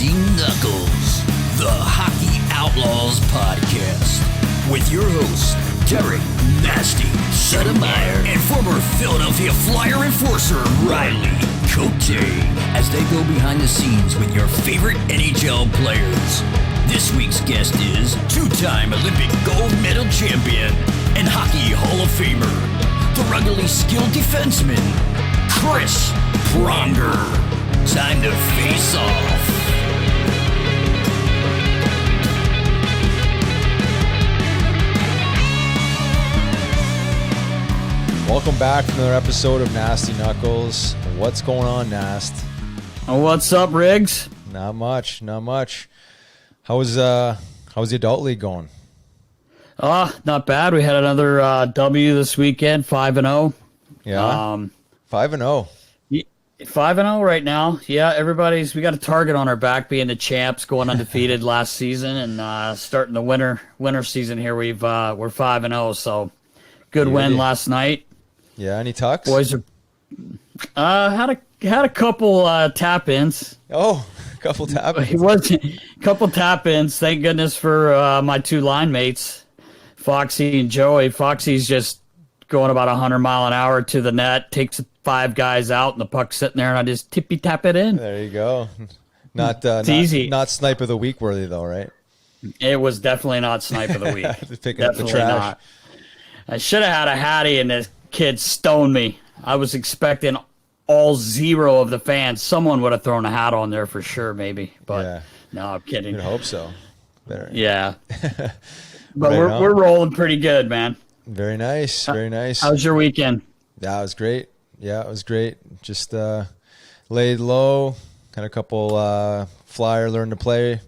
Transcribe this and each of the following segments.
Nasty Knuckles, the Hockey Outlaws podcast, with your hosts, Derek, Nasty, Settlemyre, and former Philadelphia Flyer enforcer, Riley, Cote, as they go behind the scenes with your favorite NHL players. This week's guest is two-time Olympic gold medal champion and Hockey Hall of Famer, the ruggedly skilled defenseman, CHRIS Pronger. Time to face off. Welcome back to another episode of Nasty Knuckles. What's going on, Nast? What's up, Riggs? Not much. How's the adult league going? Not bad. We had another W this weekend, 5-0. Yeah. 5-0. 5-0 right now. Yeah, we got a target on our back being the champs, going undefeated last season, and starting the winter season here. We're 5-0, so good win last night. Yeah, any tucks? Boys are had a couple tap-ins. Oh, a couple tap-ins. It was a couple tap-ins. Thank goodness for my two line mates, Foxy and Joey. Foxy's just going about 100 mile an hour to the net, takes 5 guys out, and the puck's sitting there, and I just tippy-tap it in. There you go. Not easy. Not snipe of the week worthy, though, right? It was definitely not snipe of the week. Picking up the trash. Not. I should have had a Hattie, and this kid stoned me. I was expecting all 0 of the fans. Someone would have thrown a hat on there for sure, maybe. But yeah. No, I'm kidding. You'd hope so. Better. Yeah. But we're rolling pretty good, man. Very nice. Very nice. How's your weekend? Yeah, it was great. Just laid low. Had a couple Flyer learn to play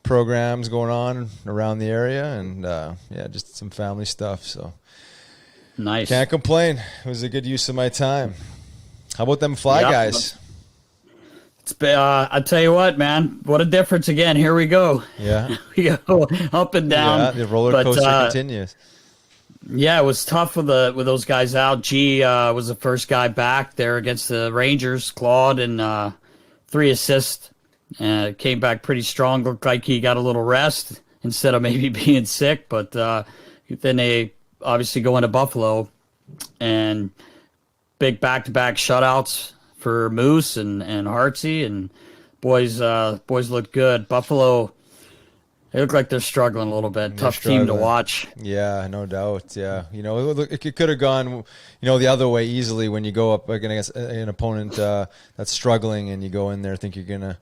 programs going on around the area, and just some family stuff. So nice. Can't complain. It was a good use of my time. How about them Fly guys? It's I tell you what, man. What a difference again. Here we go. Yeah. We go up and down. Yeah, the roller coaster continues. Yeah, it was tough with those guys out. G was the first guy back there against the Rangers, Claude, and 3 assists. Came back pretty strong. Looked like he got a little rest instead of maybe being sick. But then they obviously go into Buffalo, and big back-to-back shutouts for Moose and Hartsey, and boys looked good. Buffalo, they look like they're struggling a little bit. Tough team to watch. Yeah, no doubt. Yeah, it could have gone, the other way easily when you go up against an opponent that's struggling, and you go in there think you're gonna,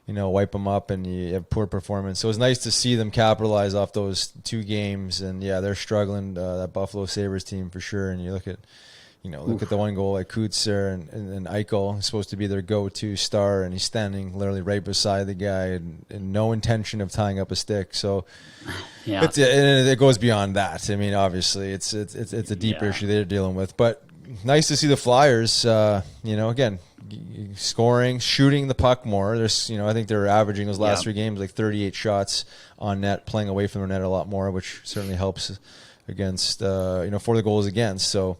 wipe them up, and you have poor performance. So it's nice to see them capitalize off those 2 games, and yeah, they're struggling. That Buffalo Sabres team for sure. And you look at. Look at the one goal like Kutzer and Eichel. He's supposed to be their go-to star, and he's standing literally right beside the guy, and no intention of tying up a stick. So, yeah, it goes beyond that. I mean, obviously, it's a deeper issue they're dealing with. But nice to see the Flyers. Again, scoring, shooting the puck more. There's, I think they're averaging those last 3 games like 38 shots on net, playing away from their net a lot more, which certainly helps against for the goals against. So.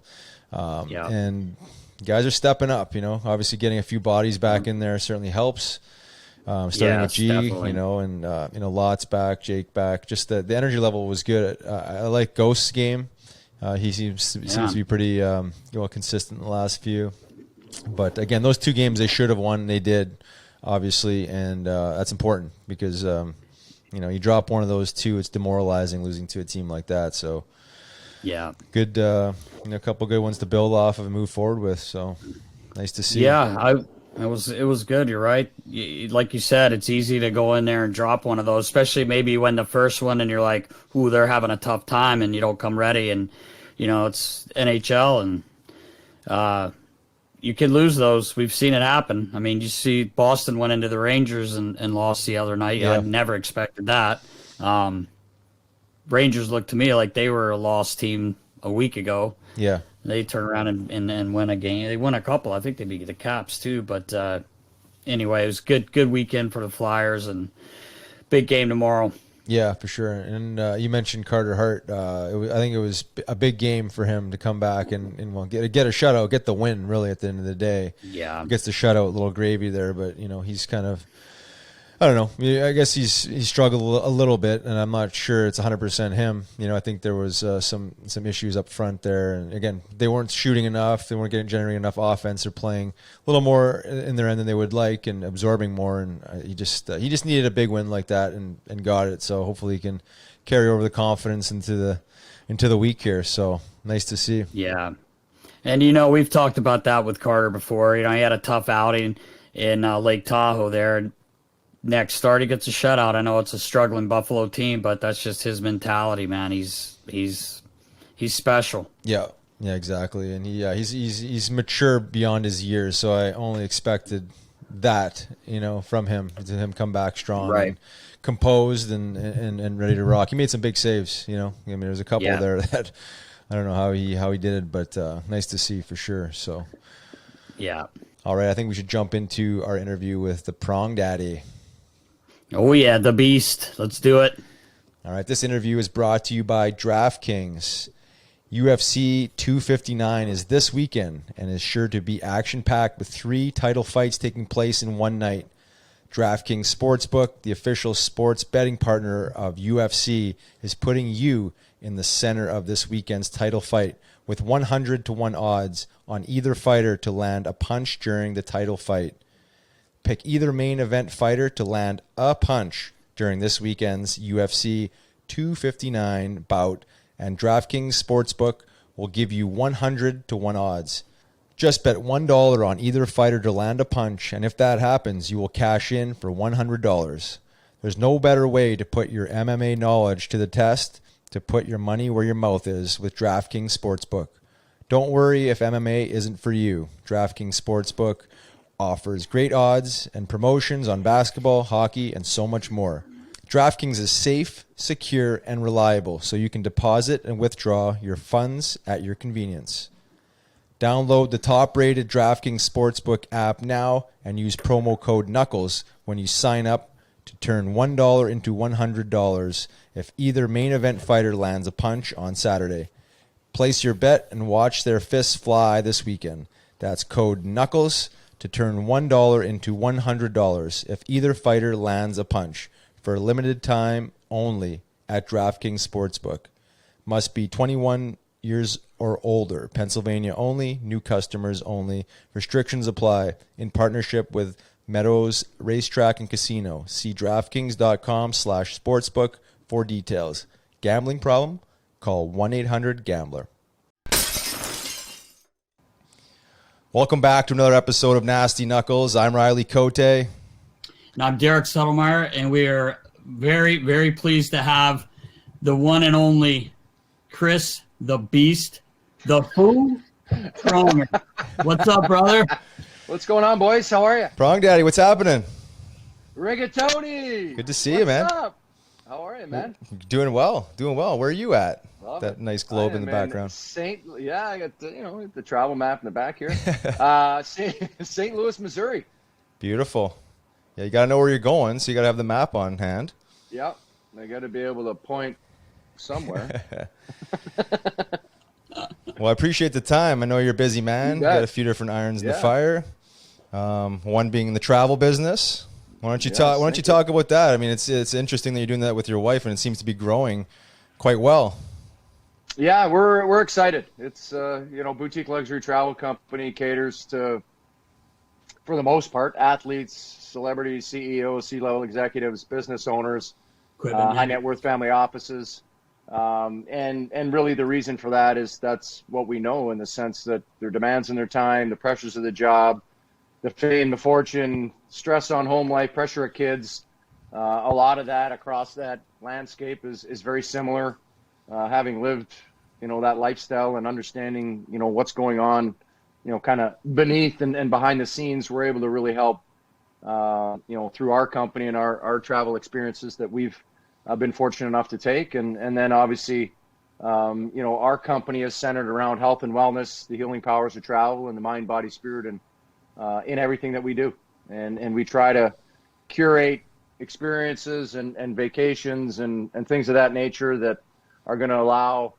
And guys are stepping up, obviously getting a few bodies back in there certainly helps. Starting with G, definitely. And Lott's back, Jake back. Just the energy level was good. I like Ghost's game. He seems to be pretty consistent in the last few. But again, those 2 games they should have won. They did, obviously, and that's important because you drop one of those 2, it's demoralizing losing to a team like that. So. Yeah. Good, a couple good ones to build off of and move forward with. So nice to see. Yeah, it was good. You're right. Like you said, it's easy to go in there and drop one of those, especially maybe when the first one and you're like, ooh, they're having a tough time, and you don't come ready, and it's NHL, and you can lose those. We've seen it happen. I mean, you see Boston went into the Rangers and lost the other night. Yeah. I never expected that. Rangers looked to me like they were a lost team a week ago. Yeah. They turn around and win a game. They won a couple. I think they beat the Caps too. But anyway, it was good weekend for the Flyers, and big game tomorrow. Yeah, for sure. And you mentioned Carter Hart. I think it was a big game for him to come back and get a shutout, get the win, really, at the end of the day. Yeah. Gets the shutout, a little gravy there, but, he's kind of I don't know. Yeah, I guess he's struggled a little bit, and I'm not sure it's 100% him. I think there was some issues up front there, and again, they weren't shooting enough. They weren't generating enough offense. They're playing a little more in their end than they would like, and absorbing more. And he just needed a big win like that, and got it. So hopefully he can carry over the confidence into the week here. So nice to see. Yeah, and we've talked about that with Carter before. He had a tough outing in Lake Tahoe there. And next start, he gets a shutout. I know it's a struggling Buffalo team, but that's just his mentality, man. He's special. Yeah, exactly. And he's mature beyond his years. So I only expected that, from him, to him come back strong, right, and composed and ready to rock. He made some big saves. There's a couple there that I don't know how he did it, but nice to see for sure. So yeah. All right, I think we should jump into our interview with the Prong Daddy. Oh, yeah, the beast. Let's do it. All right, this interview is brought to you by DraftKings. UFC 259 is this weekend and is sure to be action-packed with 3 title fights taking place in one night. DraftKings Sportsbook, the official sports betting partner of UFC, is putting you in the center of this weekend's title fight with 100-1 odds on either fighter to land a punch during the title fight. Pick either main event fighter to land a punch during this weekend's UFC 259 bout, and DraftKings Sportsbook will give you 100-1 odds. Just bet $1 on either fighter to land a punch, and if that happens, you will cash in for $100. There's no better way to put your MMA knowledge to the test, to put your money where your mouth is with DraftKings Sportsbook. Don't worry if MMA isn't for you. DraftKings Sportsbook offers great odds and promotions on basketball, hockey, and so much more. DraftKings is safe, secure, and reliable, so you can deposit and withdraw your funds at your convenience. Download the top-rated DraftKings Sportsbook app now and use promo code KNUCKLES when you sign up to turn $1 into $100 if either main event fighter lands a punch on Saturday. Place your bet and watch their fists fly this weekend. That's code KNUCKLES to turn $1 into $100 if either fighter lands a punch, for a limited time only at DraftKings Sportsbook. Must be 21 years or older. Pennsylvania only. New customers only. Restrictions apply. In partnership with Meadows Racetrack and Casino. See DraftKings.com/sportsbook for details. Gambling problem? Call 1-800-GAMBLER. Welcome back to another episode of Nasty Knuckles. I'm Riley Cote. And I'm Derek Settlemyre, and we are very, very pleased to have the one and only Chris the Beast, the Who Pronger. What's up, brother? What's going on, boys? How are you? Prong Daddy, what's happening? Rigatoni. Good to see you, man. What's up? How are you, man? Doing well. Where are you at? Love that it. nice globe in the Man. background. I got the travel map in the back here. St. Louis, Missouri. Beautiful. Yeah, you got to know where you're going, so you got to have the map on hand. Yep. I got to be able to point somewhere. Well, I appreciate the time. I know you're a busy man. You got a few different irons in the fire. One being in the travel business. Why don't you talk about that? I mean, it's interesting that you're doing that with your wife, and it seems to be growing quite well. Yeah, we're excited. It's boutique luxury travel company, caters to, for the most part, athletes, celebrities, CEOs, C-level executives, business owners, high net worth family offices. And really the reason for that is that's what we know, in the sense that their demands in their time, the pressures of the job, the fame, the fortune, stress on home life, pressure of kids, a lot of that across that landscape is very similar. Having lived, that lifestyle and understanding, what's going on, kind of beneath and behind the scenes, we're able to really help, through our company and our travel experiences that we've been fortunate enough to take. And then obviously, our company is centered around health and wellness, the healing powers of travel, and the mind, body, spirit, and in everything that we do. And we try to curate experiences and vacations and things of that nature that are going to allow,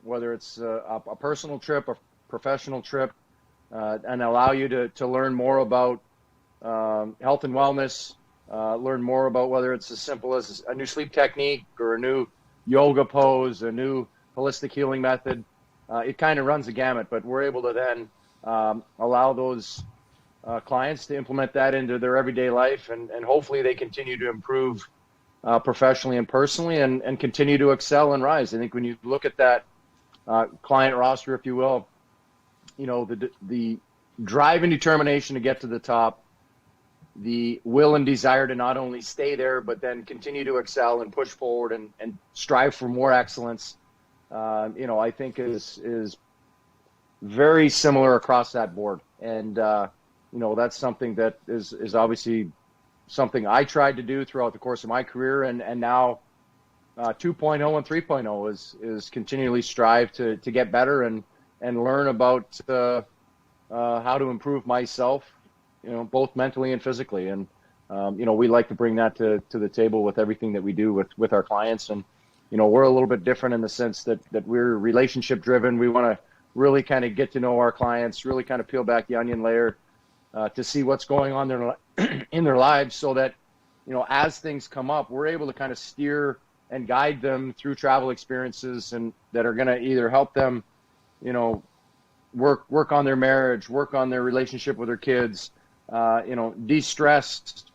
whether it's a personal trip, a professional trip, and allow you to learn more about health and wellness, learn more about whether it's as simple as a new sleep technique or a new yoga pose, a new holistic healing method. It kind of runs the gamut, but we're able to then allow those clients to implement that into their everyday life, and hopefully they continue to improve professionally and personally, and continue to excel and rise. I think when you look at that client roster, if you will, the drive and determination to get to the top, the will and desire to not only stay there, but then continue to excel and push forward and strive for more excellence, I think is very similar across that board. And, that's something that is obviously something I tried to do throughout the course of my career. And now 2.0 and 3.0 is continually strive to get better and learn about how to improve myself, both mentally and physically. And, we like to bring that to the table with everything that we do with our clients. And, we're a little bit different in the sense that we're relationship driven. We want to really kind of get to know our clients, really kind of peel back the onion layer to see what's going on in their lives, so that, as things come up, we're able to kind of steer and guide them through travel experiences and that are going to either help them, work on their marriage, work on their relationship with their kids, de-stress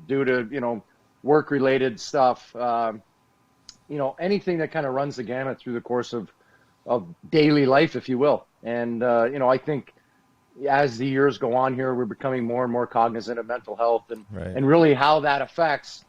due to, work-related stuff, anything that kind of runs the gamut through the course of daily life, if you will. And, I think as the years go on here, we're becoming more and more cognizant of mental health and really how that affects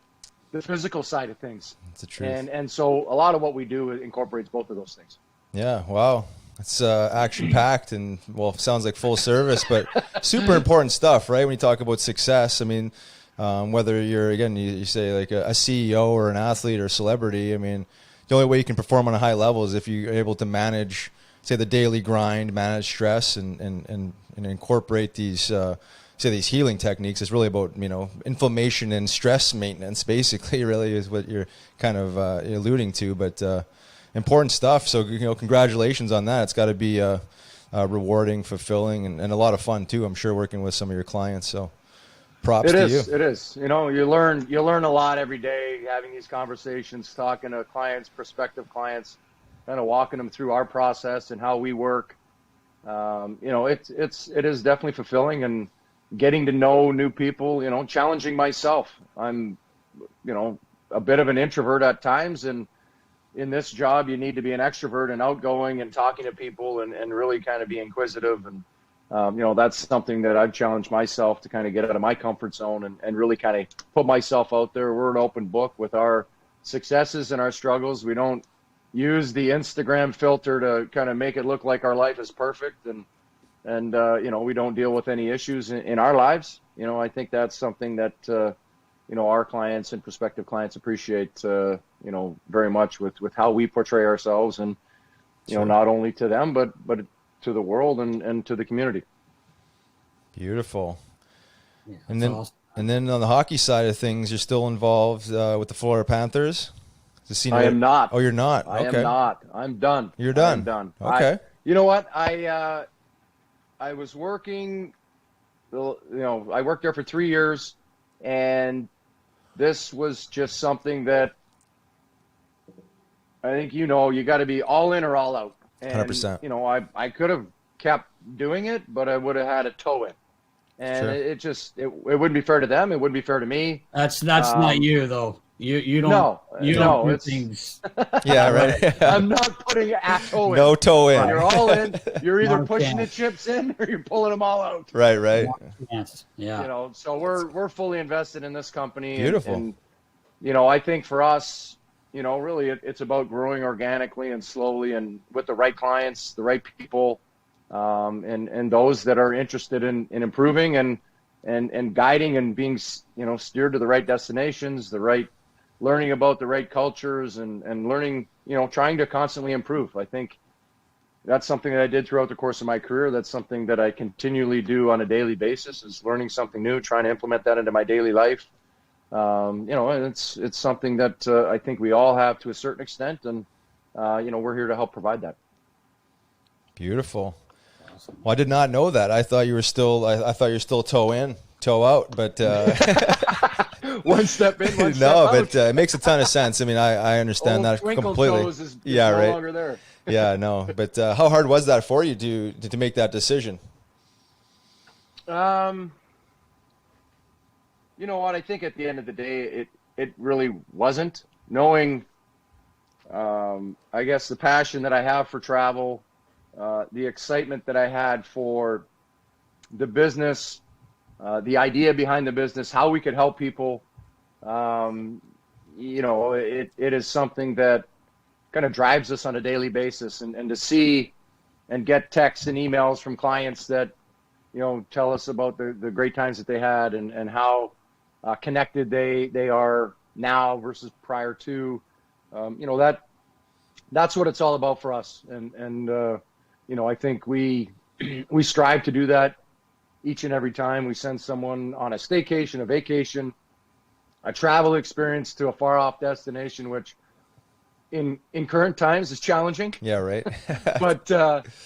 the physical side of things. That's the truth. And so a lot of what we do incorporates both of those things. Yeah. Wow. It's action packed and, well, sounds like full service, but super important stuff, right? When you talk about success, I mean, whether you're, again, you say like a CEO or an athlete or a celebrity, I mean, the only way you can perform on a high level is if you're able to manage, say, the daily grind, manage stress, and incorporate these, these healing techniques. It's really about, inflammation and stress maintenance, basically, really is what you're kind of alluding to. But important stuff. So, congratulations on that. It's got to be rewarding, fulfilling, and a lot of fun too, I'm sure, working with some of your clients. So props to you. It is. You learn a lot every day having these conversations, talking to clients, prospective clients, kind of walking them through our process and how we work. It is definitely fulfilling, and getting to know new people, challenging myself. I'm, a bit of an introvert at times, and in this job, you need to be an extrovert and outgoing and talking to people and really kind of be inquisitive. And, that's something that I've challenged myself to kind of get out of my comfort zone and really kind of put myself out there. We're an open book with our successes and our struggles. We don't use the Instagram filter to kind of make it look like our life is perfect. And we don't deal with any issues in our lives. I think that's something that, our clients and prospective clients appreciate, very much with how we portray ourselves, and, Sure. not only to them, but to the world and to the community. Beautiful. Yeah, And then, awesome. and then on the hockey side of things, you're still involved with the Florida Panthers? I am not. Oh, you're not? I Okay. am not. I'm done. You're done? I'm done. Okay. You know what? I was working, I worked there for 3 years, and this was just something that I think, you got to be all in or all out. And, 100%. I could have kept doing it, but I would have had a toe in. And Sure. it wouldn't be fair to them. It wouldn't be fair to me. That's not you though. You don't. No, you no, don't do it's- things. Yeah, right. I'm not putting a toe in. No toe in. You're all in. You're either Not a pushing the chance. chips in or you're pulling them all out. Right. Yes. Yeah. So we're fully invested in this company. Beautiful. And I think for us, really it's about growing organically and slowly and with the right clients, the right people, and those that are interested in improving and guiding and being, steered to the right destinations, learning about the right cultures and learning, trying to constantly improve. I think that's something that I did throughout the course of my career. That's something that I continually do on a daily basis, is learning something new, trying to implement that into my daily life. And it's something that I think we all have to a certain extent, and we're here to help provide that. Beautiful. Well, I did not know that. I thought you were still. I thought you're still toe in, toe out, but one step in, one step no, out. but it makes a ton of sense. I mean, I understand that Twinkle completely. Toes is yeah, no right. longer there. Yeah, no, but how hard was that for you to make that decision? You know what? I think at the end of the day, it really wasn't. Knowing, I guess, the passion that I have for travel, the excitement that I had for the business, the idea behind the business, how we could help people. You know, it is something that kind of drives us on a daily basis, and to see and get texts and emails from clients that, you know, tell us about the great times that they had, and how connected they are now versus prior to, you know, that's what it's all about for us. And you know, I think we strive to do that each and every time we send someone on a staycation, a vacation, a travel experience to a far off destination, which in current times is challenging. Yeah, right. But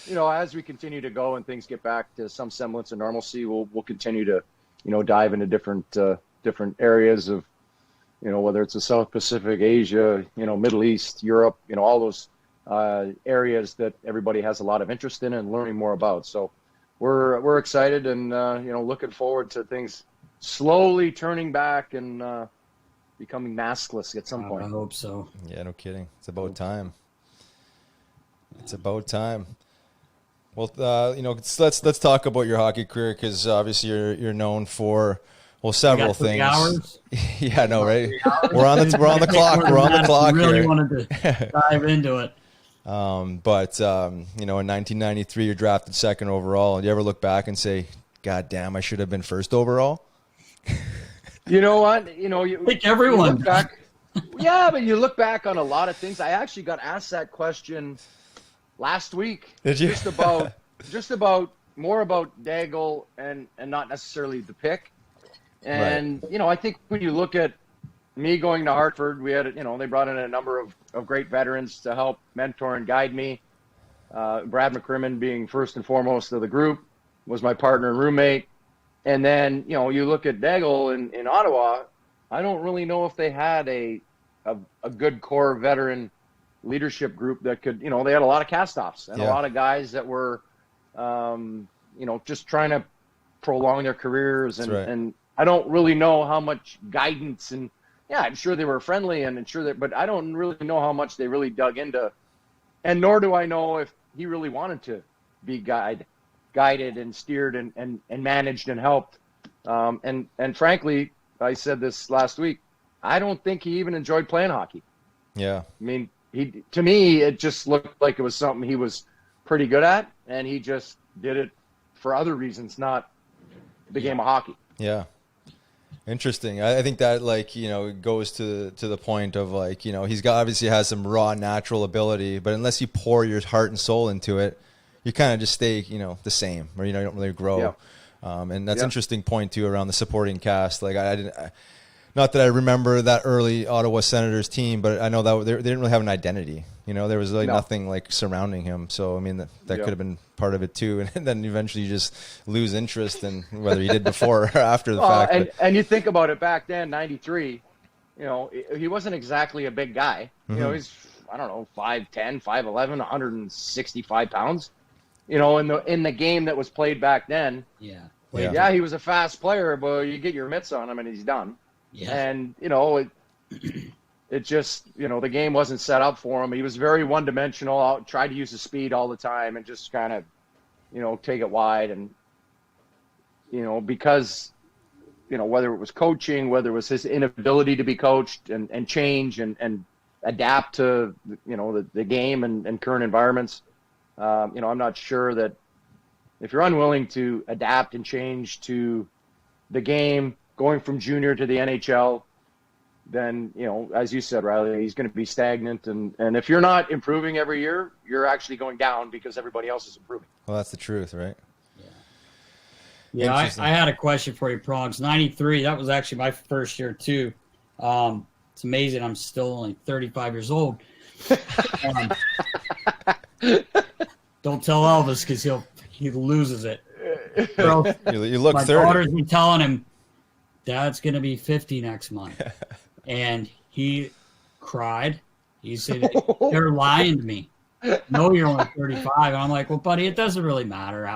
you know, as we continue to go and things get back to some semblance of normalcy, we'll continue to, you know, dive into different areas of, you know, whether it's the South Pacific, Asia, you know, Middle East, Europe, you know, all those areas that everybody has a lot of interest in and learning more about. So we're excited, and you know, looking forward to things slowly turning back and becoming maskless at some point. I hope so. Yeah, no kidding. It's about time. It's about time. Well, you know, let's talk about your hockey career, because obviously you're known for, well, several things. Hours? Yeah, no, right? We're on the clock. We're on the clock really here. Wanted to dive into it. But you know, in 1993, you're drafted second overall. Do you ever look back and say, "God damn, I should have been first overall"? You know what? You know, I think everyone. You look back, yeah, but you look back on a lot of things. I actually got asked that question last week. Did you? Just about more about Daigle and not necessarily the pick. And Right. you know, I think when you look at me going to Hartford, we had, you know, they brought in a number of great veterans to help mentor and guide me. Brad McCrimmon being first and foremost of the group, was my partner and roommate. And then, you know, you look at Daigle in Ottawa, I don't really know if they had a good core veteran leadership group that could, you know, they had a lot of cast-offs and a lot of guys that were, you know, just trying to prolong their careers. And, right. and I don't really know how much guidance, and yeah, I'm sure they were friendly and I'm sure that, but I don't really know how much they really dug into, and nor do I know if he really wanted to be guided and steered and managed and helped. And frankly, I said this last week, I don't think he even enjoyed playing hockey. Yeah. I mean, to me, it just looked like it was something he was pretty good at, and he just did it for other reasons, not the game of hockey. Yeah. Interesting. I think that, like, you know, it goes to the point of, like, you know, he's got, obviously has some raw natural ability, but unless you pour your heart and soul into it, you kind of just stay, you know, the same, or, you know, you don't really grow. Yeah. And that's an interesting point too around the supporting cast. Like, I didn't, not that I remember that early Ottawa Senators team, but I know that they didn't really have an identity. You know, there was really nothing like surrounding him. So, I mean, that could have been part of it too. And then eventually you just lose interest in whether you did before or after the fact. And you think about it, back then, 93, you know, he wasn't exactly a big guy. You know, he's, I don't know, 5'10", 5'11", 165 pounds. You know, in the game that was played back then. Yeah. Yeah, he was a fast player, but you get your mitts on him and he's done. Yeah. And, you know, it just, you know, the game wasn't set up for him. He was very one-dimensional, tried to use his speed all the time and just kind of, you know, take it wide. And, you know, because, you know, whether it was coaching, whether it was his inability to be coached and change and adapt to, you know, the game and current environments, you know, I'm not sure that if you're unwilling to adapt and change to the game, going from junior to the NHL, then, you know, as you said, Riley, he's going to be stagnant. And if you're not improving every year, you're actually going down because everybody else is improving. Well, that's the truth, right? Yeah, I had a question for you, Prongs. 93, that was actually my first year too. It's amazing I'm still only 35 years old. Don't tell Elvis because he loses it. Girls, You look my 30. daughter's been telling him, Dad's going to be 50 next month. And he cried. He said, they're lying to me. No, you're only 35. And I'm like, well, buddy, it doesn't really matter.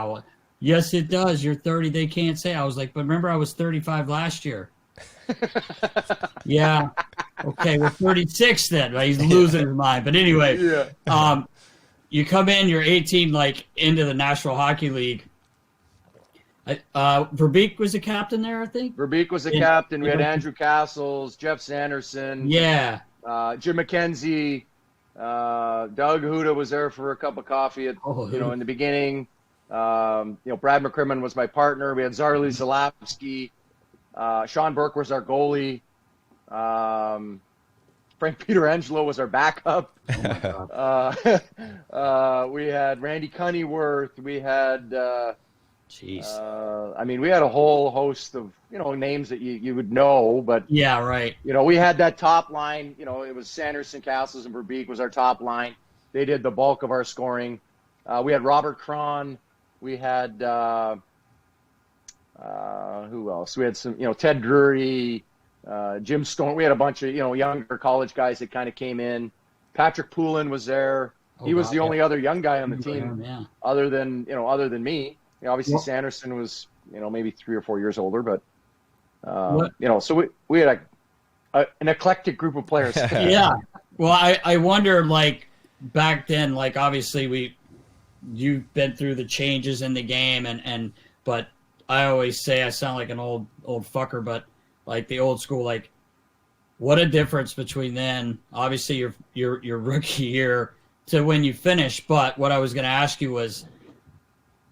Yes, it does. You're 30. They can't say. I was like, but remember, I was 35 last year. Yeah. Okay, we're 36 then. Right? He's losing his mind. But anyway, you come in, you're 18, like into the National Hockey League. Verbeek was the captain there, I think. Verbeek was the captain. We had Andrew Castles, Jeff Sanderson. Yeah. Jim McKenzie. Doug Huda was there for a cup of coffee in the beginning. Brad McCrimmon was my partner. We had Zarly Zalapski. Sean Burke was our goalie. Frank Pietrangelo was our backup. Oh my God. We had Randy Cunnyworth. We had, Jeez. we had a whole host of, names that you would know, but Yeah, right. we had that top line, it was Sanderson, Castles, and Verbeek was our top line. They did the bulk of our scoring. We had Robert Cron. We had, who else? We had some, Ted Drury, Jim Stone. We had a bunch of, younger college guys that kind of came in. Patrick Poulin was there. He was the only other young guy on the team other than me. Obviously Sanderson was, maybe 3 or 4 years older, but, so we had an eclectic group of players. Yeah. Well, I wonder, like, back then, like, obviously you've been through the changes in the game but I always say I sound like an old fucker, but like the old school, like, what a difference between then, obviously your rookie year to when you finish. But what I was going to ask you was,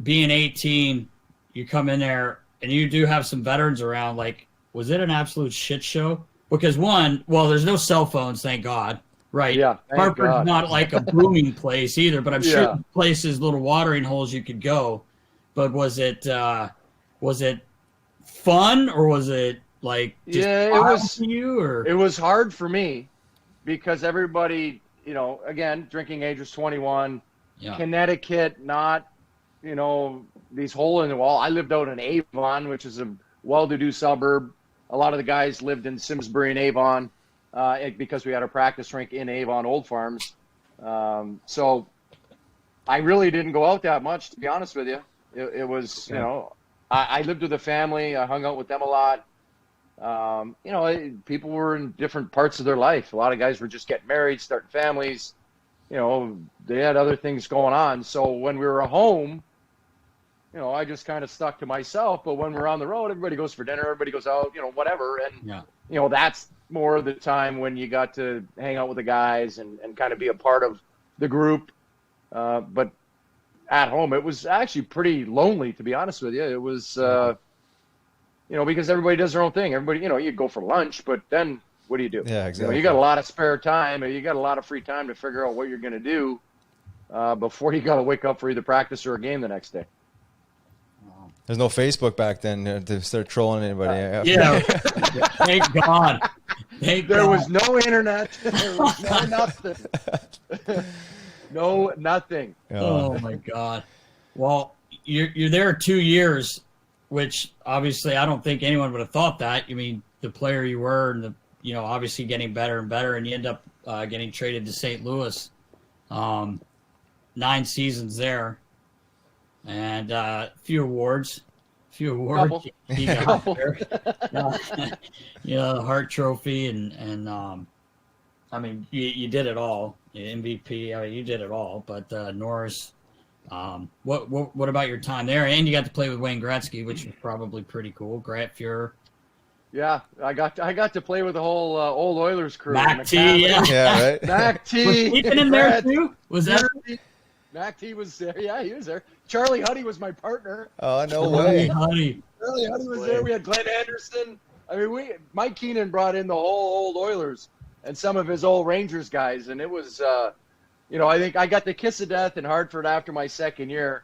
being 18, you come in there and you do have some veterans around. Like, was it an absolute shit show? Because there's no cell phones, thank God. Right. Yeah. Hartford's not like a booming place either, but I'm sure places, little watering holes you could go. But was it fun, or was it like just it was to you, or? It was hard for me because everybody, again, drinking age was 21. Yeah. Connecticut, not, these hole in the wall. I lived out in Avon, which is a well-to-do suburb. A lot of the guys lived in Simsbury and Avon because we had a practice rink in Avon Old Farms. So I really didn't go out that much, to be honest with you. It was, I lived with a family. I hung out with them a lot. People were in different parts of their life. A lot of guys were just getting married, starting families. They had other things going on. So when we were at home, I just kind of stuck to myself. But when we're on the road, everybody goes for dinner, everybody goes out, whatever. And, that's more of the time when you got to hang out with the guys and kind of be a part of the group. But at home, it was actually pretty lonely, to be honest with you. It was, because everybody does their own thing. Everybody, you go for lunch, but then what do you do? Yeah, exactly. You got a lot of spare time, or you got a lot of free time to figure out what you're going to do before you got to wake up for either practice or a game the next day. There's no Facebook back then to start trolling anybody. Yeah. Thank God. There was no internet. There was no nothing. No, nothing. Oh my God. Well, you're there 2 years, which obviously I don't think anyone would have thought that. I mean, the player you were, and obviously getting better and better, and you end up getting traded to St. Louis. 9 seasons there, and a few awards. Couple. You got there. The Hart Trophy, and I mean, you did it all. MVP, you did it all. But Norris, what about your time there? And you got to play with Wayne Gretzky, which was probably pretty cool. Grant Fuhrer. Yeah, I got to play with the whole old Oilers crew. Mac T, yeah, right. Mac T. Was Ethan in there too? Was that? Mac T was there. Yeah, he was there. Charlie Huddy was my partner. Oh, no way. Huddy. Charlie Huddy was there. We had Glenn Anderson. I mean, Mike Keenan brought in the whole old Oilers and some of his old Rangers guys, and it was, I think I got the kiss of death in Hartford after my second year.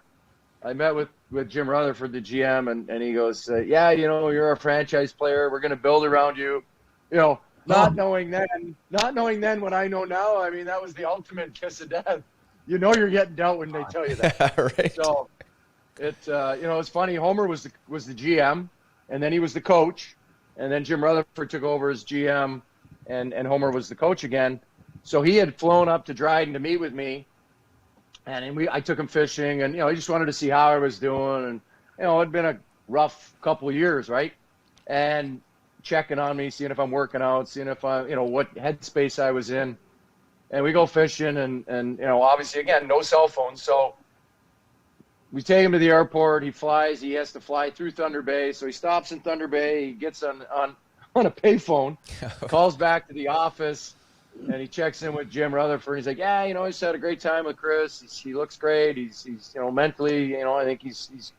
I met with Jim Rutherford, the GM, and he goes, you're a franchise player. We're going to build around you. Not knowing then what I know now, I mean, that was the ultimate kiss of death. You're getting dealt when they tell you that. Right. So, It's funny. Homer was the GM, and then he was the coach, and then Jim Rutherford took over as GM, and Homer was the coach again. So he had flown up to Dryden to meet with me, and I took him fishing, and he just wanted to see how I was doing, and it'd been a rough couple of years, right? And checking on me, seeing if I'm working out, seeing if I, what headspace I was in. And we go fishing, and obviously, again, no cell phones. So we take him to the airport. He flies. He has to fly through Thunder Bay. So he stops in Thunder Bay. He gets on a payphone, calls back to the office, and he checks in with Jim Rutherford. He's like, yeah, I just had a great time with Chris. He looks great. He's mentally, I think he's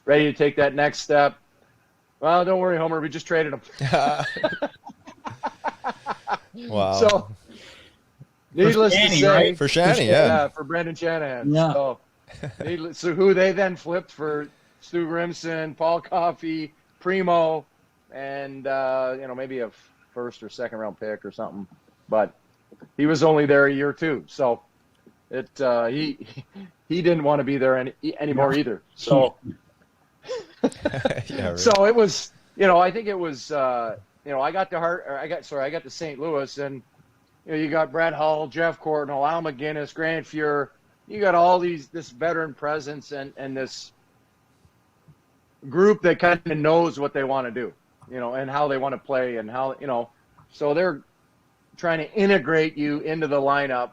ready to take that next step. Well, don't worry, Homer. We just traded him. Wow. So, needless to say, right? For Shanny, yeah. For Brendan Shanahan. Yeah. So who they then flipped for Stu Grimson, Paul Coffey, Primo, and maybe a first or second round pick or something. But he was only there a year too, so he didn't want to be there anymore either. So. Yeah, right. So it was, I think it was, I got to St. Louis, and you got Brett Hull, Jeff Courtnall, Al McGinnis, Grant Fuhr. You got all this veteran presence and this group that kind of knows what they want to do, and how they want to play, and how, so they're trying to integrate you into the lineup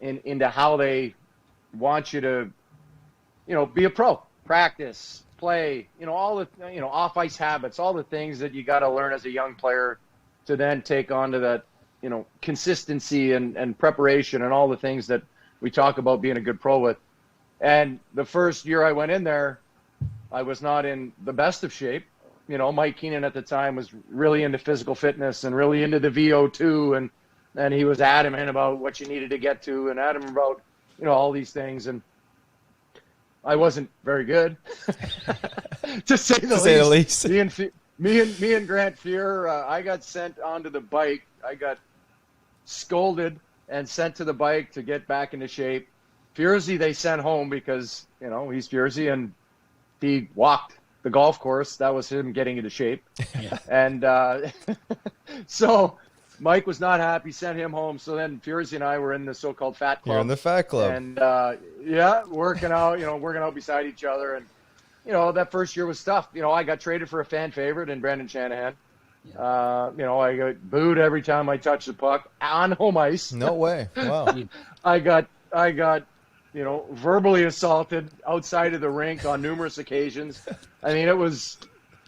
into how they want you to, be a pro, practice, play, all the, off ice habits, all the things that you got to learn as a young player to then take on to that, consistency and preparation and all the things that we talk about being a good pro with. And the first year I went in there, I was not in the best of shape. Mike Keenan at the time was really into physical fitness and really into the VO2, and he was adamant about what you needed to get to and adamant about, all these things. And I wasn't very good, to say the least. Me and Grant Fuhr, I got sent onto the bike. I got scolded and sent to the bike to get back into shape. Furzy they sent home because, he's Furzy, and he walked the golf course. That was him getting into shape. Yeah. And so Mike was not happy, sent him home. So then Furzy and I were in the so-called Fat Club. You're in the Fat Club. And, working out beside each other. And, that first year was tough. I got traded for a fan favorite in Brendan Shanahan. Yeah. I got booed every time I touched the puck on home ice. No way. Wow. I got verbally assaulted outside of the rink on numerous occasions. I mean, it was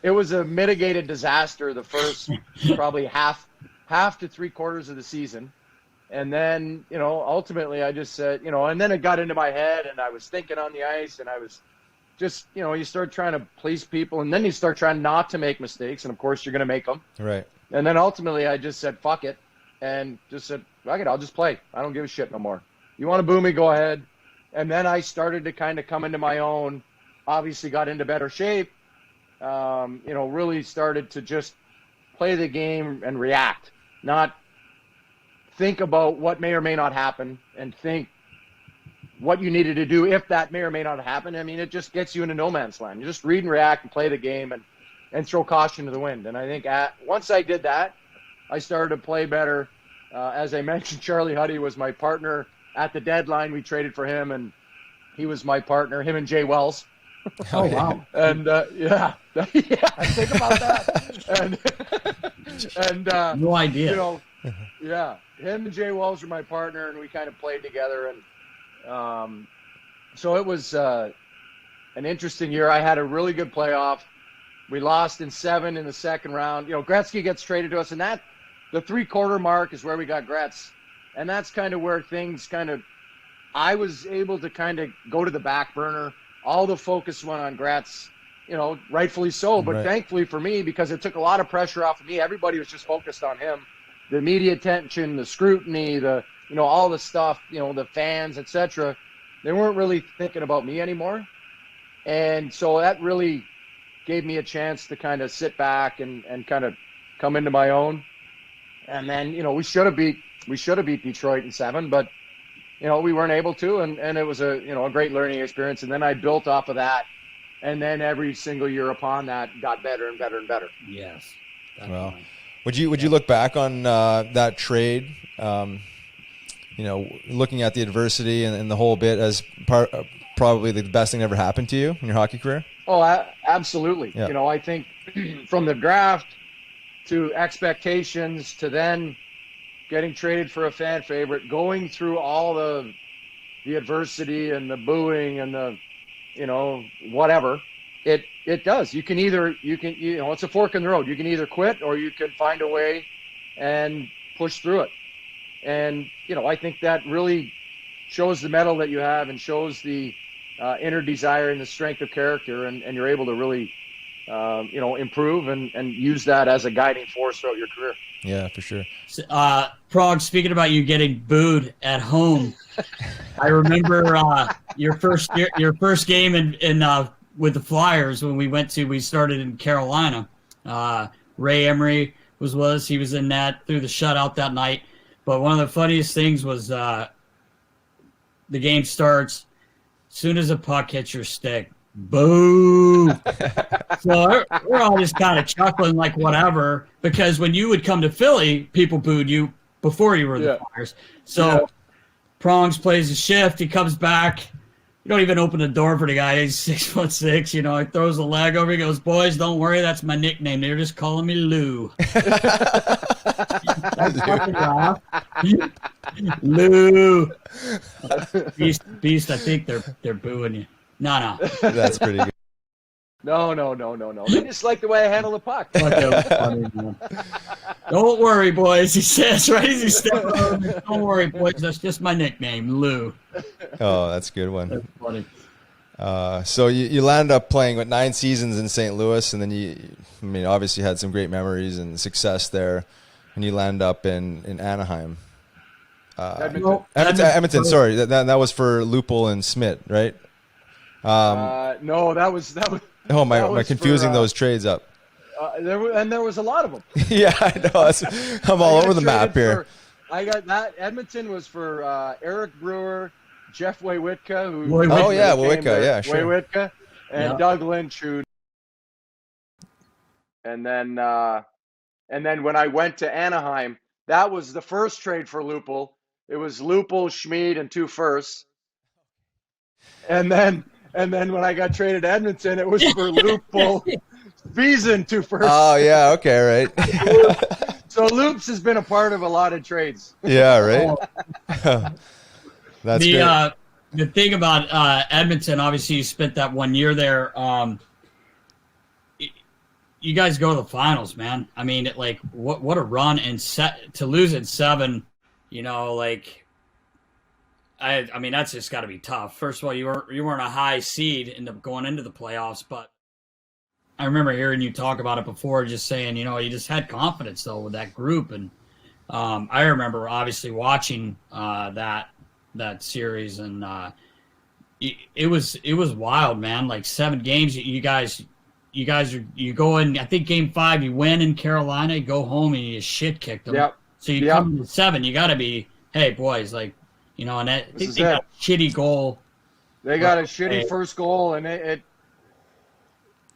a mitigated disaster the first probably half to 3/4 of the season. And then, ultimately I just said, and then it got into my head, and I was thinking on the ice, and I was just, you start trying to please people, and then you start trying not to make mistakes, and of course you're going to make them. Right. And then ultimately I just said, fuck it, and just said, fuck it, I'll just play. I don't give a shit no more. You want to boo me, go ahead. And then I started to kind of come into my own, obviously got into better shape, really started to just play the game and react, not think about what may or may not happen and think what you needed to do if that may or may not happen. I mean, it just gets you into no man's land. You just read and react and play the game and throw caution to the wind. And I think once I did that, I started to play better. As I mentioned, Charlie Huddy was my partner at the deadline. We traded for him, and he was my partner, him and Jay Wells. Oh, wow. And, think about that. And no idea. Him and Jay Wells were my partner, and we kind of played together. And so it was an interesting year. I had a really good playoff. We lost in 7 in the second round. Gretzky gets traded to us, and that the 3/4 mark is where we got Gretz. And that's kind of where things I was able to kind of go to the back burner. All the focus went on Gretz, rightfully so. But Thankfully for me, because it took a lot of pressure off of me, everybody was just focused on him. The media attention, the scrutiny, all the stuff, the fans, etc. They weren't really thinking about me anymore. And so that really gave me a chance to kind of sit back and kind of come into my own. And then, we should have beat Detroit in 7, but we weren't able to, and it was a great learning experience. And then I built off of that, and then every single year upon that got better and better and better. Yes. Well, would you look back on that trade, looking at the adversity and the whole bit as probably the best thing that ever happened to you in your hockey career? Oh, absolutely. Yeah. I think from the draft to expectations to then getting traded for a fan favorite, going through all the adversity and the booing and the, whatever, it does. You can it's a fork in the road. You can either quit or you can find a way and push through it. And, I think that really shows the mettle that you have and shows the inner desire and the strength of character, and you're able to really, improve and use that as a guiding force throughout your career. Yeah, for sure. Prog, speaking about you getting booed at home, I remember your first game in with the Flyers when we started in Carolina. Ray Emery was with us. He was in net through the shutout that night. But one of the funniest things was the game starts. As soon as a puck hits your stick, boo! So we're all just kind of chuckling like whatever, because when you would come to Philly, people booed you before you were the Flyers. So Prongs plays a shift. He comes back. You don't even open the door for the guy. He's 6'6". He throws a leg over. He goes, "Boys, don't worry. That's my nickname. They're just calling me Lou." That's fucking laugh. Lou. Beast. I think they're booing you. No. That's pretty good. No. They just like the way I handle the puck. Funny, man. Don't worry, boys. He says, right as he steps over. Don't worry, boys. That's just my nickname, Lou. Oh, that's a good one. That's funny. So you landed up playing 9 seasons in St. Louis, and then obviously had some great memories and success there, and you land up in Anaheim. Edmonton. Sorry, that was for Lupul and Smith, right? No, that was. Oh, my confusing those trades up. There was a lot of them. Yeah, I know. I'm all over the map here. I got that. Edmonton was for Eric Brewer, Jeff Waywitka, who. Waywitka, yeah, sure. Waywitka, and Doug Lynch, who. And then when I went to Anaheim, that was the first trade for Lupul. It was Lupul, Schmid, and 2 firsts. And then when I got traded to Edmonton, it was for Lupul, Beason, 2 firsts. Oh yeah, okay, right. So Loops has been a part of a lot of trades. Yeah, right. That's great. The thing about Edmonton, obviously, you spent that 1 year there. You guys go to the finals, man. I mean, what a run, and to lose at 7. I mean, that's just got to be tough. First of all, you weren't a high seed going into the playoffs, but I remember hearing you talk about it before, just saying, you just had confidence though with that group, and I remember obviously watching that series, and it was wild, man. Like 7 games, you guys go in. I think Game 5 you win in Carolina, you go home and you shit kicked them. Yep. So you come to 7, you got to be, hey boys, and I think they got a shitty goal. They got a shitty first goal, and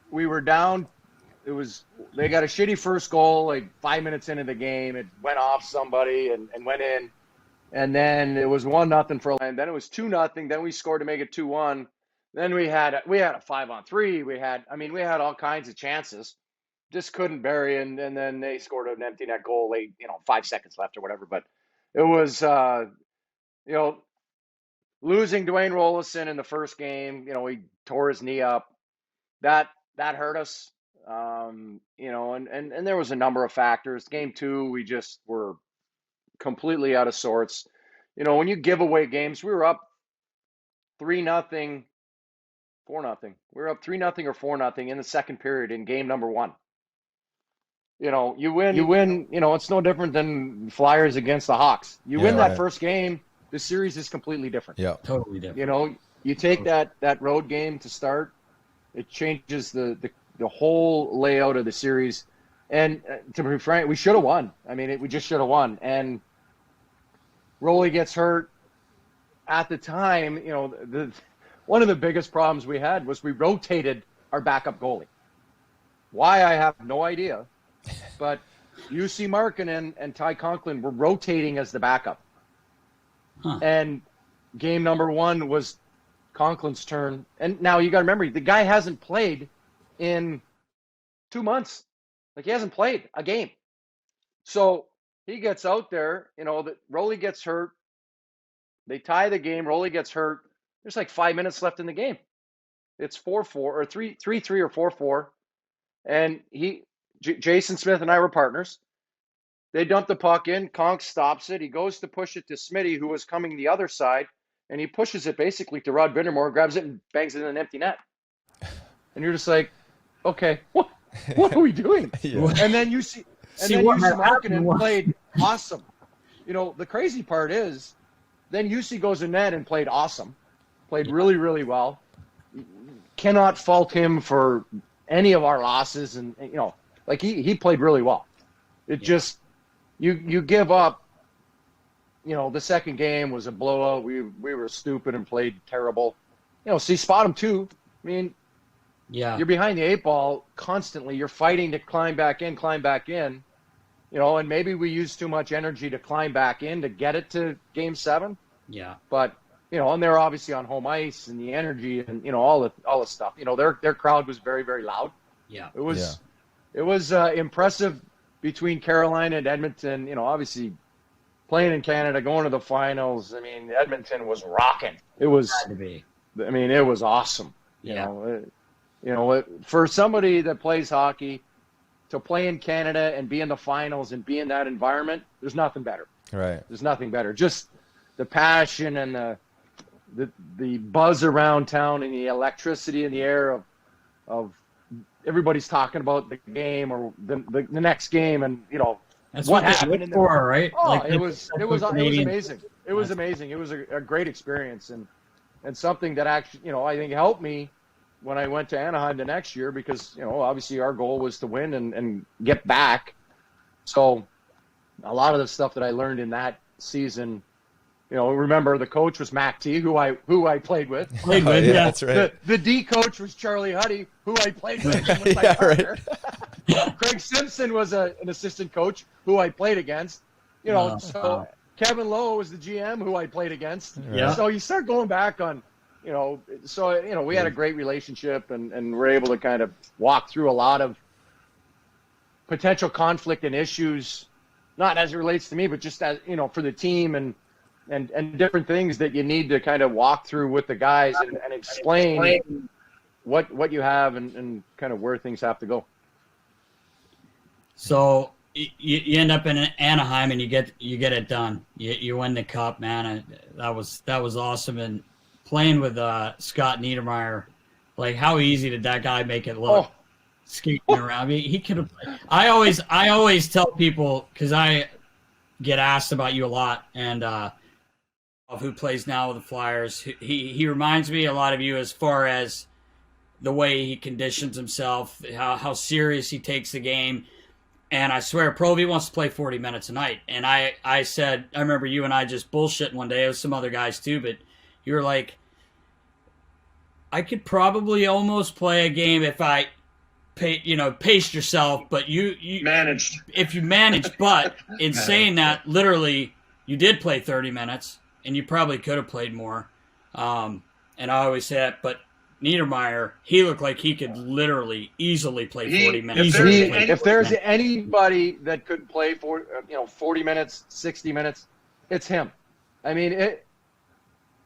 we were down. They got a shitty first goal 5 minutes into the game. It went off somebody and went in, and then it was 1-0 for. And then it was 2-0. Then we scored to make it 2-1. Then we had a 5-on-3. We had all kinds of chances, just couldn't bury. And then they scored an empty net goal late, 5 seconds left or whatever. But it was. Losing Dwayne Rollison in the first game, he tore his knee up. That hurt us, and there was a number of factors. Game 2, we just were completely out of sorts. When you give away games, we were up 3-0, 4-0. We were up 3-0 or 4-0 in the second period in game number 1. You win. It's no different than Flyers against the Hawks. You win that first game, the series is completely different. Yeah, totally different. You take that road game to start, it changes the whole layout of the series. And to be frank, we should have won. I mean, we just should have won. And Rolly gets hurt. at the time, one of the biggest problems we had was we rotated our backup goalie. Why, I have no idea. But UC Markkinen and Ty Conklin were rotating as the backup. Huh. And game number 1 was Conklin's turn. And now you got to remember, the guy hasn't played in 2 months. Like, he hasn't played a game. So he gets out there, Rolly gets hurt. They tie the game. Rolly gets hurt. There's like 5 minutes left in the game. It's 4-4 or 3-3 or 4-4. And Jason Smith and I were partners. They dump the puck in. Conk stops it. He goes to push it to Smitty, who was coming the other side. And he pushes it basically to Rod Vindermore, grabs it and bangs it in an empty net. And you're just like, okay, what are we doing? Yeah. And then you see Markkinen played awesome. The crazy part is, then UC goes in net and played awesome. Played really, really well. Cannot fault him for any of our losses. And, he played really well. It just, you give up, the second game was a blowout. We were stupid and played terrible. See, spot him too. I mean, yeah, you're behind the 8 ball constantly. You're fighting to climb back in, and maybe we used too much energy to climb back in to get it to game 7. Yeah. But, and they're obviously on home ice and the energy and, all the stuff. Their crowd was very, very loud. Yeah. It was impressive between Carolina and Edmonton, obviously playing in Canada, going to the finals. I mean, Edmonton was rocking. It was, it was awesome. For somebody that plays hockey to play in Canada and be in the finals and be in that environment, there's nothing better. Right. There's nothing better. Just the passion and the buzz around town and the electricity in the air of everybody's talking about the game or the next game, and that's what happened in for, right? Oh, it was amazing. It was amazing. It was a great experience and something that actually I think helped me when I went to Anaheim the next year, because obviously our goal was to win and get back. So a lot of the stuff that I learned in that season. Remember the coach was Mac T, who I played with. Yeah, that's right. The D coach was Charlie Huddy, who I played with. Was my partner. Right. Craig Simpson was an assistant coach who I played against. Kevin Lowe was the GM who I played against. Yeah. So you start going back on, we had a great relationship and we're able to kind of walk through a lot of potential conflict and issues, not as it relates to me, but just as, for the team and different things that you need to kind of walk through with the guys and explain what you have and kind of where things have to go. So you end up in Anaheim and you get it done. You win the cup, man. That was awesome. And playing with Scott Niedermayer, like, how easy did that guy make it look? Skating around. I mean, he could have. I always tell people, because I get asked about you a lot, and of who plays now with the Flyers. He reminds me a lot of you as far as the way he conditions himself, how serious he takes the game. And I swear, Provy wants to play 40 minutes a night. And I said, I remember you and I just bullshitting one day. It was some other guys too, but you were like, I could probably almost play a game if I paced yourself, but you managed. If you managed, but in saying that, literally, you did play 30 minutes, and you probably could have played more. And I always say that, but Niedermayer, he looked like he could literally easily play 40 minutes. If there's anybody that could play for 40 minutes, 60 minutes, it's him. I mean,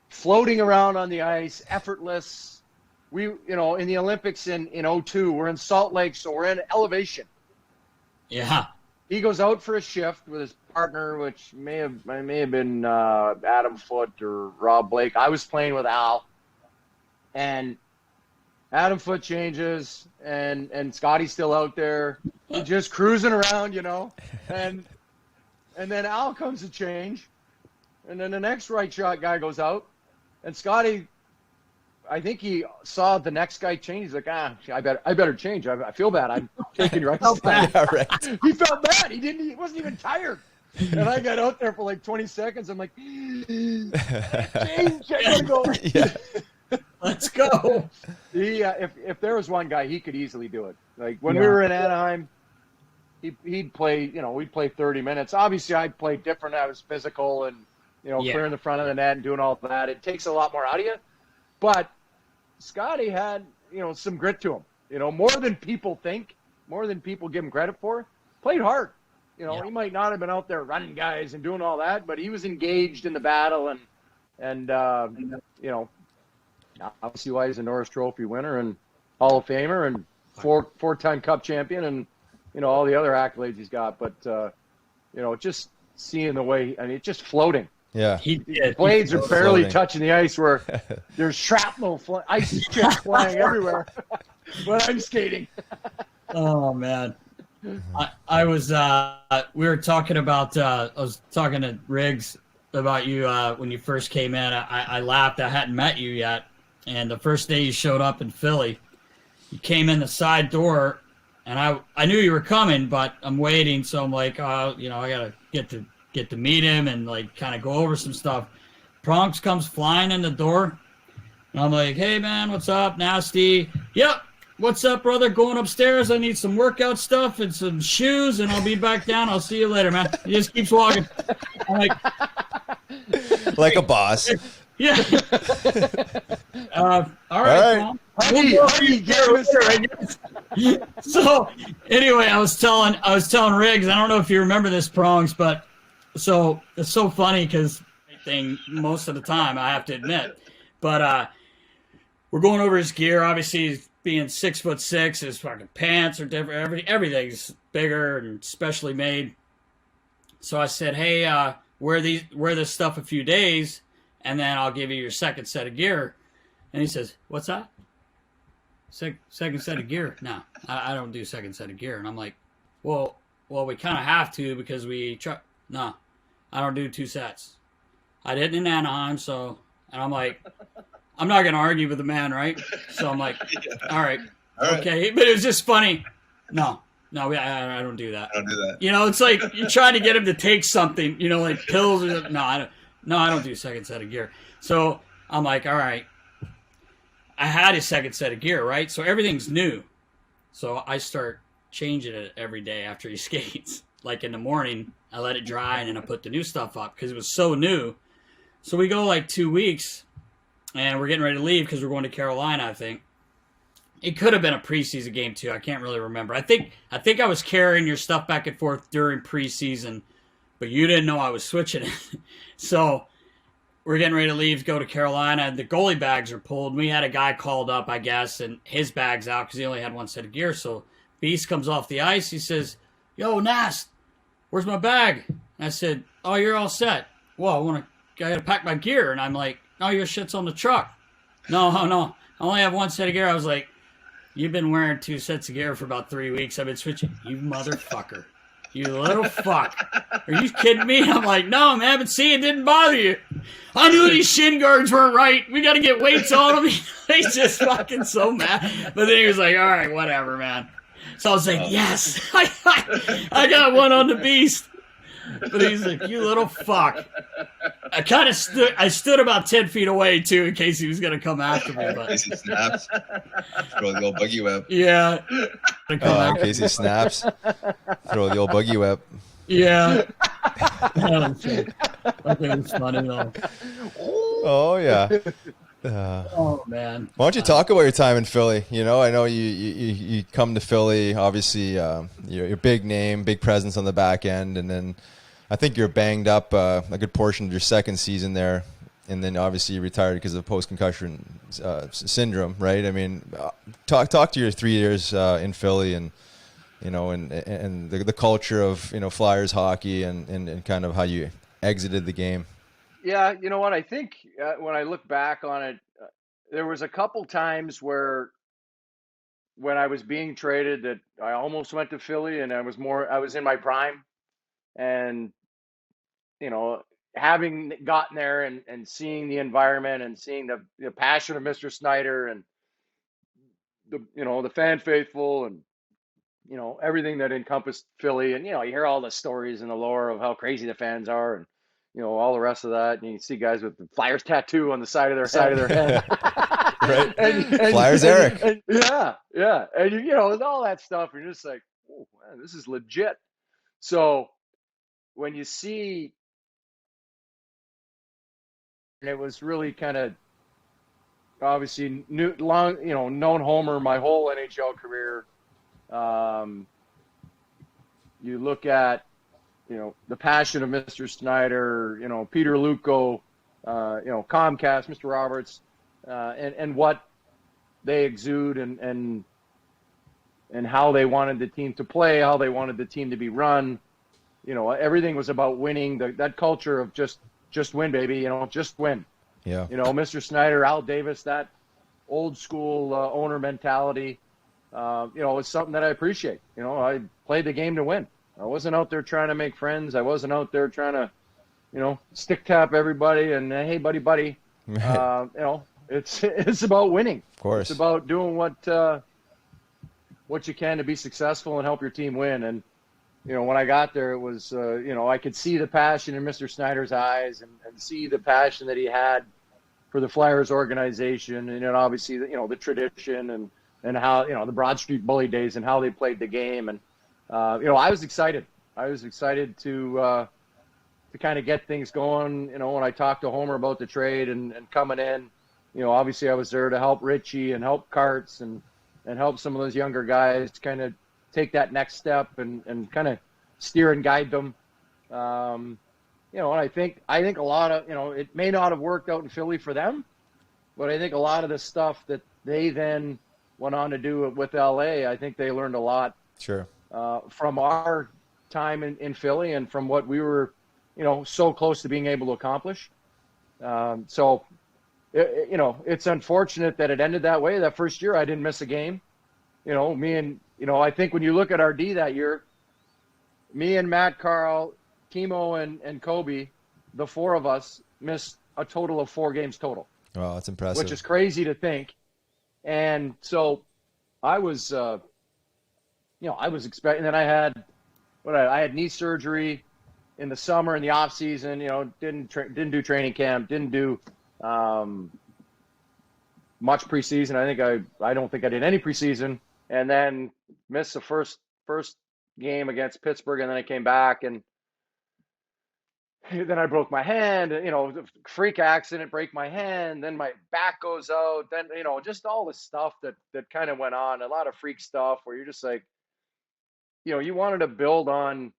floating around on the ice, effortless. We, in the Olympics in 2002, we're in Salt Lake, so we're in elevation. Yeah. He goes out for a shift with his partner, which may have been Adam Foote or Rob Blake. I was playing with Al, and Adam Foote changes, and Scotty's still out there, just cruising around, and then Al comes to change, and then the next right shot guy goes out, and Scotty, I think he saw the next guy change. He's like, I better change. I feel bad. I'm taking your ice. Yeah, right. He felt bad. He wasn't even tired. And I got out there for like 20 seconds. I'm like, change, I gotta go. Yeah. Let's go. He, if there was one guy, he could easily do it. Like when we were in Anaheim, he'd play, we'd play 30 minutes. Obviously, I'd play different. I was physical and, clearing the front of the net and doing all that. It takes a lot more out of you. But Scotty had, some grit to him, more than people think, more than people give him credit for. Played hard. He might not have been out there running guys and doing all that, but he was engaged in the battle and obviously why he's a Norris Trophy winner and Hall of Famer and four-time Cup champion and, all the other accolades he's got. But, just seeing the way, it's just floating. Yeah. Blades are barely touching the ice where there's shrapnel, ice chips flying everywhere. But I'm skating. Oh, man. I was, we were talking about, I was talking to Riggs about you when you first came in. I laughed. I hadn't met you yet. And the first day you showed up in Philly, you came in the side door, and I knew you were coming, but I'm waiting. So I'm like, I got to get to meet him and like kind of go over some stuff. Prongs comes flying in the door. And I'm like, hey, man, what's up? Nasty. Yep. What's up, brother? Going upstairs. I need some workout stuff and some shoes, and I'll be back down. I'll see you later, man. He just keeps walking. I'm like a boss. Yeah. All right. So anyway, I was telling Riggs. I don't know if you remember this, Prongs, but so it's so funny because most of the time I have to admit, but we're going over his gear. Obviously, he's being 6'6", his fucking pants are different. Everything's bigger and specially made. So I said, hey, wear this stuff a few days, and then I'll give you your second set of gear. And he says, what's that? Second set of gear? No, I don't do second set of gear. And I'm like, well, we kind of have to because no, I don't do 2 sets. I didn't in Anaheim, and I'm like, I'm not going to argue with the man, right? So I'm like, all right. Okay. But it was just funny. No, I don't do that. I don't do that. It's like you're trying to get him to take something, like pills. I don't do second set of gear. So I'm like, all right. I had his second set of gear, right? So everything's new. So I start changing it every day after he skates. Like in the morning, I let it dry and then I put the new stuff up because it was so new. So we go like 2 weeks. And we're getting ready to leave because we're going to Carolina, I think. It could have been a preseason game, too. I can't really remember. I think I was carrying your stuff back and forth during preseason, but you didn't know I was switching it. So we're getting ready to leave, go to Carolina, and the goalie bags are pulled. We had a guy called up, I guess, and his bag's out because he only had one set of gear. So Beast comes off the ice. He says, yo, Nast, where's my bag? And I said, oh, you're all set. Well, I got to pack my gear. And I'm like, no, your shit's on the truck. No. I only have one set of gear. I was like, you've been wearing 2 sets of gear for about 3 weeks. I've been switching. You motherfucker. You little fuck. Are you kidding me? I'm like, no, man, but see, it didn't bother you. I knew these shin guards weren't right. We got to get weights on them. He's just fucking so mad. But then he was like, all right, whatever, man. So I was like, yes. I got one on the Beast. But he's like, you little fuck. I stood about 10 feet away, too, in case he was going to come after me. But. In case he snaps. Throw the old buggy whip. Yeah. In case he snaps. Throw the old buggy whip. Yeah. I think it's funny, though. Oh, yeah. Oh, man. Why don't you talk about your time in Philly? I know you come to Philly, obviously you're a big name, big presence on the back end, and then I think you're banged up a good portion of your second season there, and then obviously you retired because of post-concussion syndrome, right? I mean, talk to your 3 years in Philly and the culture of Flyers hockey and kind of how you exited the game. Yeah, you know what? I think when I look back on it, there was a couple times where when I was being traded that I almost went to Philly and I was in my prime. And, having gotten there and seeing the environment and seeing the passion of Mr. Snyder and the fan faithful and you know, everything that encompassed Philly. And, you know, you hear all the stories and the lore of how crazy the fans are and, you know, all the rest of that. And you see guys with the Flyers tattoo on the side of their head. Right. and Flyers Eric. Yeah. And, you know, and all that stuff. You're just like, oh, man, this is legit. So when you see, and it was really kind of obviously known Homer my whole NHL career. You look at, you know, the passion of Mr. Snyder, you know, Peter Luco, you know, Comcast, Mr. Roberts, and what they exude and how they wanted the team to play, how they wanted the team to be run. You know, everything was about winning. That culture of just win, baby. You know, just win. Yeah. You know, Mr. Snyder, Al Davis, that old school owner mentality. You know, it's something that I appreciate. You know, I played the game to win. I wasn't out there trying to make friends. I wasn't out there trying to, you know, stick tap everybody and hey, buddy. You know, it's about winning. Of course. It's about doing what you can to be successful and help your team win. And you know, when I got there, it was you know, I could see the passion in Mr. Snyder's eyes and see the passion that he had for the Flyers organization, and then obviously you know, the tradition and how, you know, the Broad Street Bully days and how they played the game. And you know, I was excited. I was excited to kind of get things going. You know, when I talked to Homer about the trade and coming in, you know, obviously I was there to help Richie and help Karts and help some of those younger guys kind of take that next step and kind of steer and guide them. You know, and I think a lot of, you know, it may not have worked out in Philly for them, but I think a lot of the stuff that they then went on to do with LA, I think they learned a lot. Sure. From our time in Philly and from what we were, you know, so close to being able to accomplish. So, you know, it's unfortunate that it ended that way. That first year, I didn't miss a game. You know, you know, I think when you look at our D that year, me and Matt, Carl, Timo, and Kobe, the four of us missed a total of 4 games total. Wow, that's impressive. Which is crazy to think. And so I was, you know, I was expecting that I had knee surgery in the summer, in the off season, you know, didn't do training camp, didn't do much preseason. I don't think I did any preseason, and then missed the first game against Pittsburgh, and then I came back, and then I broke my hand, you know, freak accident, break my hand, then my back goes out, then, you know, just all the stuff that kind of went on, a lot of freak stuff where you're just like, you know, you wanted to build on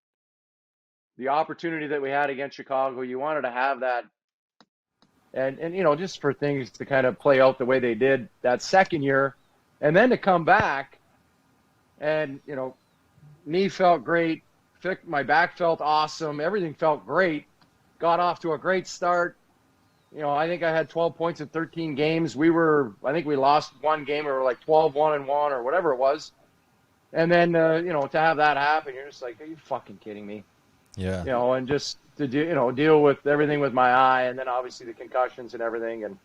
the opportunity that we had against Chicago. You wanted to have that. And you know, just for things to kind of play out the way they did that second year, and then to come back and, you know, knee felt great, my back felt awesome, everything felt great, got off to a great start. You know, I think I had 12 points in 13 games. I think we lost one game, or like 12-1-1 or whatever it was. And then, you know, to have that happen, you're just like, are you fucking kidding me? Yeah. You know, and just to deal with everything with my eye, and then obviously the concussions and everything. And,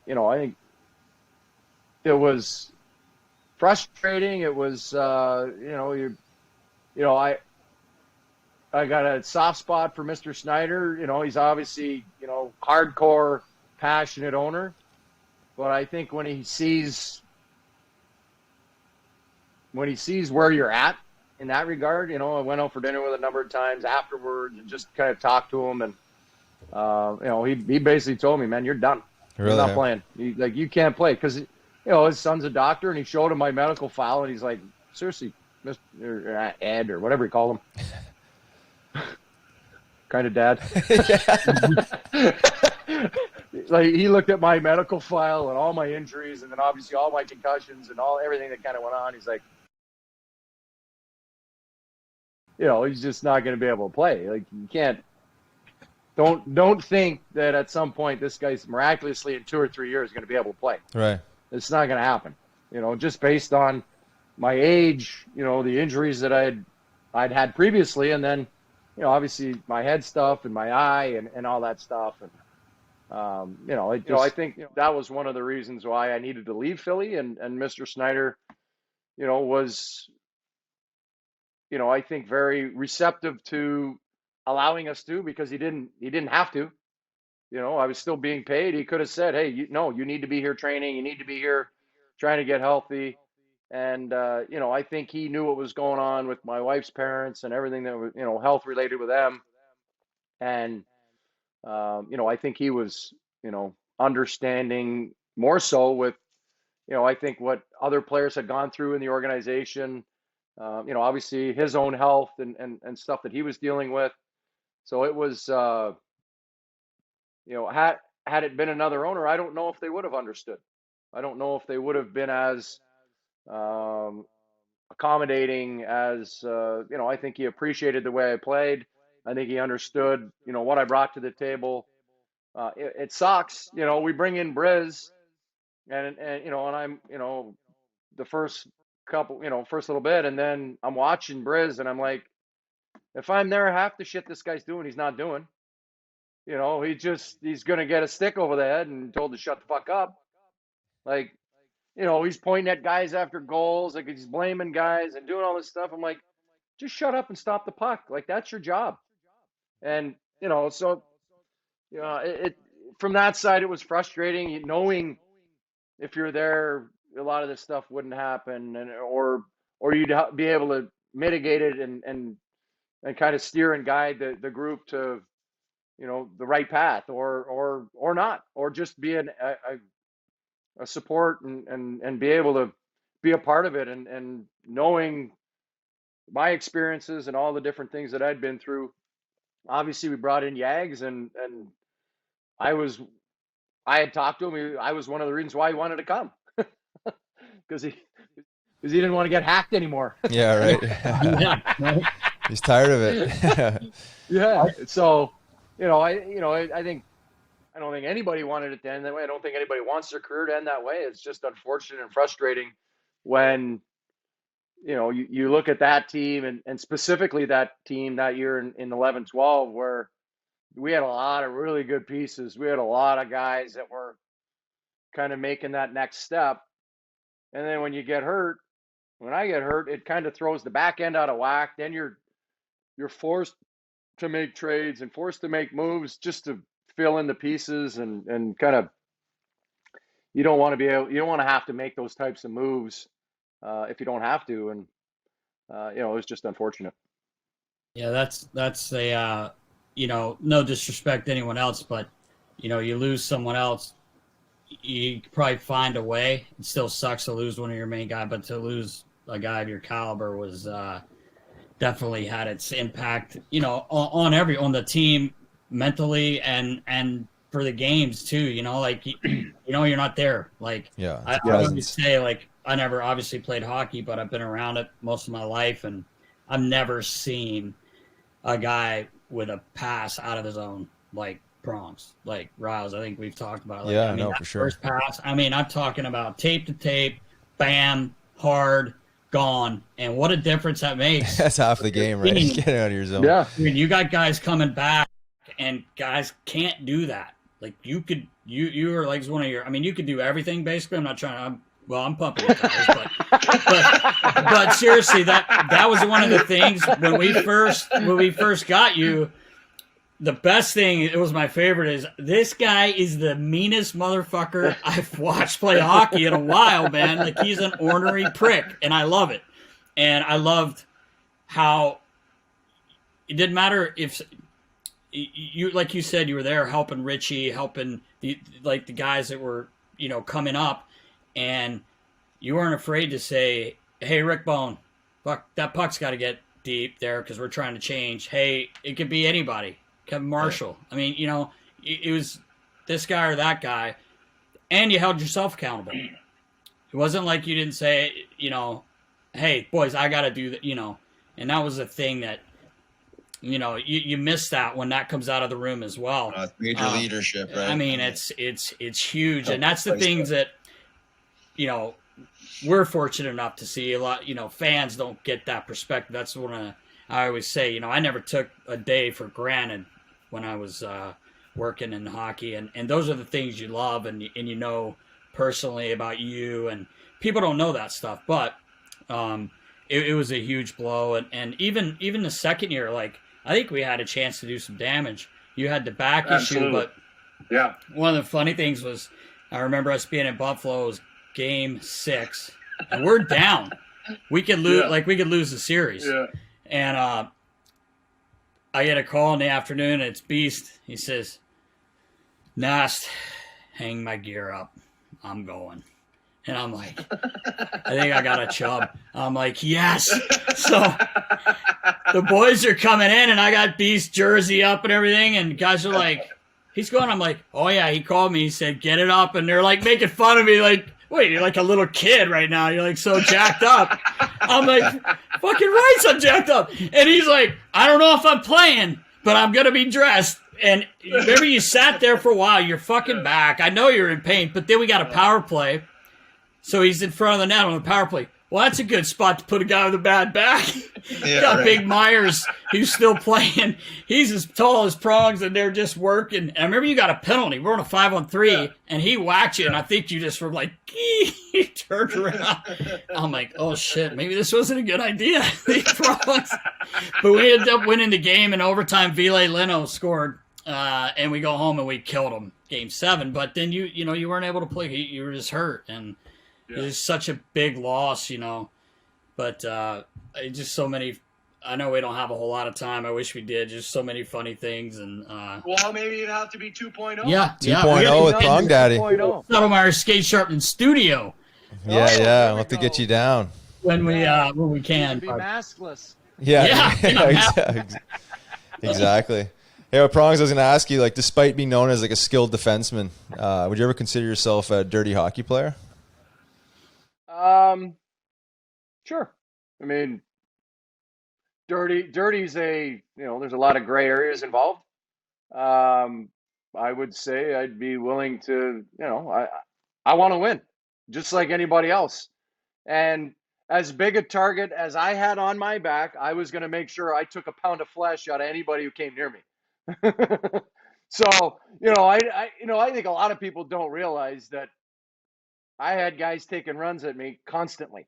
you know, I think it was frustrating. It was, you know, I got a soft spot for Mr. Snyder. You know, he's obviously, you know, hardcore, passionate owner. But I think when he sees where you're at in that regard, you know, I went out for dinner with a number of times afterwards and just kind of talked to him. And, you know, he basically told me, man, you're done. Really? You're not playing. You can't play. Because, you know, his son's a doctor, and he showed him my medical file, and he's like, seriously, Mr. Ed, or whatever he called him. Kind of dad. Like, he looked at my medical file and all my injuries, and then obviously all my concussions and everything that kind of went on. He's like, you know, he's just not going to be able to play. Like, you can't. Don't think that at some point this guy's miraculously in 2 or 3 years going to be able to play. Right. It's not going to happen. You know, just based on my age, you know, the injuries that I'd had previously, and then, you know, obviously my head stuff and my eye and all that stuff. And, you know, I think that was one of the reasons why I needed to leave Philly, and Mr. Snyder, you know, was I think very receptive to allowing us to, because he didn't have to. I was still being paid. He could have said, hey, you need to be here training. You need to be here trying to get healthy. And, I think he knew what was going on with my wife's parents and everything that was, health related with them. And, I think he was, understanding more so with, I think what other players had gone through in the organization, obviously his own health and stuff that he was dealing with. So it was, had it been another owner, I don't know if they would have understood. I don't know if they would have been as accommodating as, I think he appreciated the way I played. I think he understood, what I brought to the table. It sucks, we bring in Briz and I'm, the first little bit, and then I'm watching Briz and I'm like, if I'm there, half the shit this guy's doing, he's not doing. He's going to get a stick over the head and told to shut the fuck up. Like, he's pointing at guys after goals, like he's blaming guys and doing all this stuff. I'm like, just shut up and stop the puck. Like, that's your job. And, so, it from that side, it was frustrating knowing if you're there, a lot of this stuff wouldn't happen, or you'd be able to mitigate it and kind of steer and guide the group to, the right path, or not, or just be a support and be able to be a part of it, and knowing my experiences and all the different things that I'd been through. Obviously, we brought in Yags, and I had talked to him. I was one of the reasons why he wanted to come, because he didn't want to get hacked anymore. Yeah, right. He's tired of it. Yeah. So, I think, I don't think anybody wanted it to end that way. I don't think anybody wants their career to end that way. It's just unfortunate and frustrating when, you look at that team and specifically that team that year in 11-12, where we had a lot of really good pieces. We had a lot of guys that were kind of making that next step. And then when I get hurt, it kind of throws the back end out of whack. Then you're forced to make trades and forced to make moves just to fill in the pieces, and kind of, you don't want to have to make those types of moves if you don't have to. And it was just unfortunate. Yeah, that's a no disrespect to anyone else, but you lose someone else, you probably find a way. It still sucks to lose one of your main guys, but to lose a guy of your caliber was definitely had its impact, on the team mentally and for the games too. You're not there. Like, yeah, I always say, like, I never obviously played hockey, but I've been around it most of my life, and I've never seen a guy with a pass out of his own, like Prongs, like Riles. I think we've talked about. Like, yeah, for sure. First pass. I'm talking about tape to tape, bam, hard, gone, and what a difference that makes. That's half the game, right? Getting out of your zone. Yeah, you got guys coming back, and guys can't do that. Like, you are like one of your. You could do everything basically. I'm not trying to. I'm pumping the tires, but seriously, that was one of the things when we first got you. The best thing, it was my favorite, is this guy is the meanest motherfucker I've watched play hockey in a while, man. Like, he's an ornery prick, and I love it. And I loved how it didn't matter if you, like you said, you were there helping Richie, helping the guys that were coming up. And you weren't afraid to say, hey, Rick Bone, fuck, that puck's got to get deep there because we're trying to change. Hey, it could be anybody. Kevin Marshall. It was this guy or that guy. And you held yourself accountable. It wasn't like you didn't say, hey, boys, I got to do that, And that was a thing that, you miss that when that comes out of the room as well. Major leadership, right? It's huge. And that's the things that, we're fortunate enough to see a lot. Fans don't get that perspective. That's what I always say. I never took a day for granted when I was working in hockey, and those are the things you love and personally about you, and people don't know that stuff. But it was a huge blow. And even the second year, like, I think we had a chance to do some damage. You had the back issue, but yeah, one of the funny things was I remember us being in Buffalo. It was game 6, and we're down. We could lose, we could lose the series. Yeah. And I get a call in the afternoon. And it's Beast. He says, "Nast, hang my gear up. I'm going." And I'm like, I think I got a chub. I'm like, yes. So the boys are coming in, and I got Beast jersey up and everything, and guys are like, he's going. I'm like, oh, yeah, he called me. He said, get it up. And they're like making fun of me, like, wait, you're like a little kid right now. You're like so jacked up. I'm like, fucking right, I'm jacked up. And he's like, I don't know if I'm playing, but I'm going to be dressed. And remember, you sat there for a while. You're fucking back. I know you're in pain, but then we got a power play. So he's in front of the net on the power play. Well, that's a good spot to put a guy with a bad back. Got Big Myers, who's still playing. He's as tall as prongs, and they're just working. And I remember you got a penalty. We're on a 5-on-3, and he whacked you, and I think you just were like, he turned around. I'm like, oh, shit, maybe this wasn't a good idea. These prongs. But we ended up winning the game in overtime. Ville Leno scored, and we go home, and we killed him game 7. But then you weren't able to play. You were just hurt, and it was such a big loss, But just so many. I know we don't have a whole lot of time. I wish we did. Just so many funny things. And well, maybe it'd have to be 2.0. Yeah, 2.0 with Prong Daddy. Settlemyre Skate Sharpening Studio. Yeah. We'll have to get you down when we can. Be maskless. Yeah. Exactly. Hey, well, Prongs, I was going to ask you, like, despite being known as like a skilled defenseman, would you ever consider yourself a dirty hockey player? Sure. I mean, dirty's there's a lot of gray areas involved. I would say I'd be willing to, I want to win just like anybody else. And as big a target as I had on my back, I was going to make sure I took a pound of flesh out of anybody who came near me. So, I think a lot of people don't realize that I had guys taking runs at me constantly.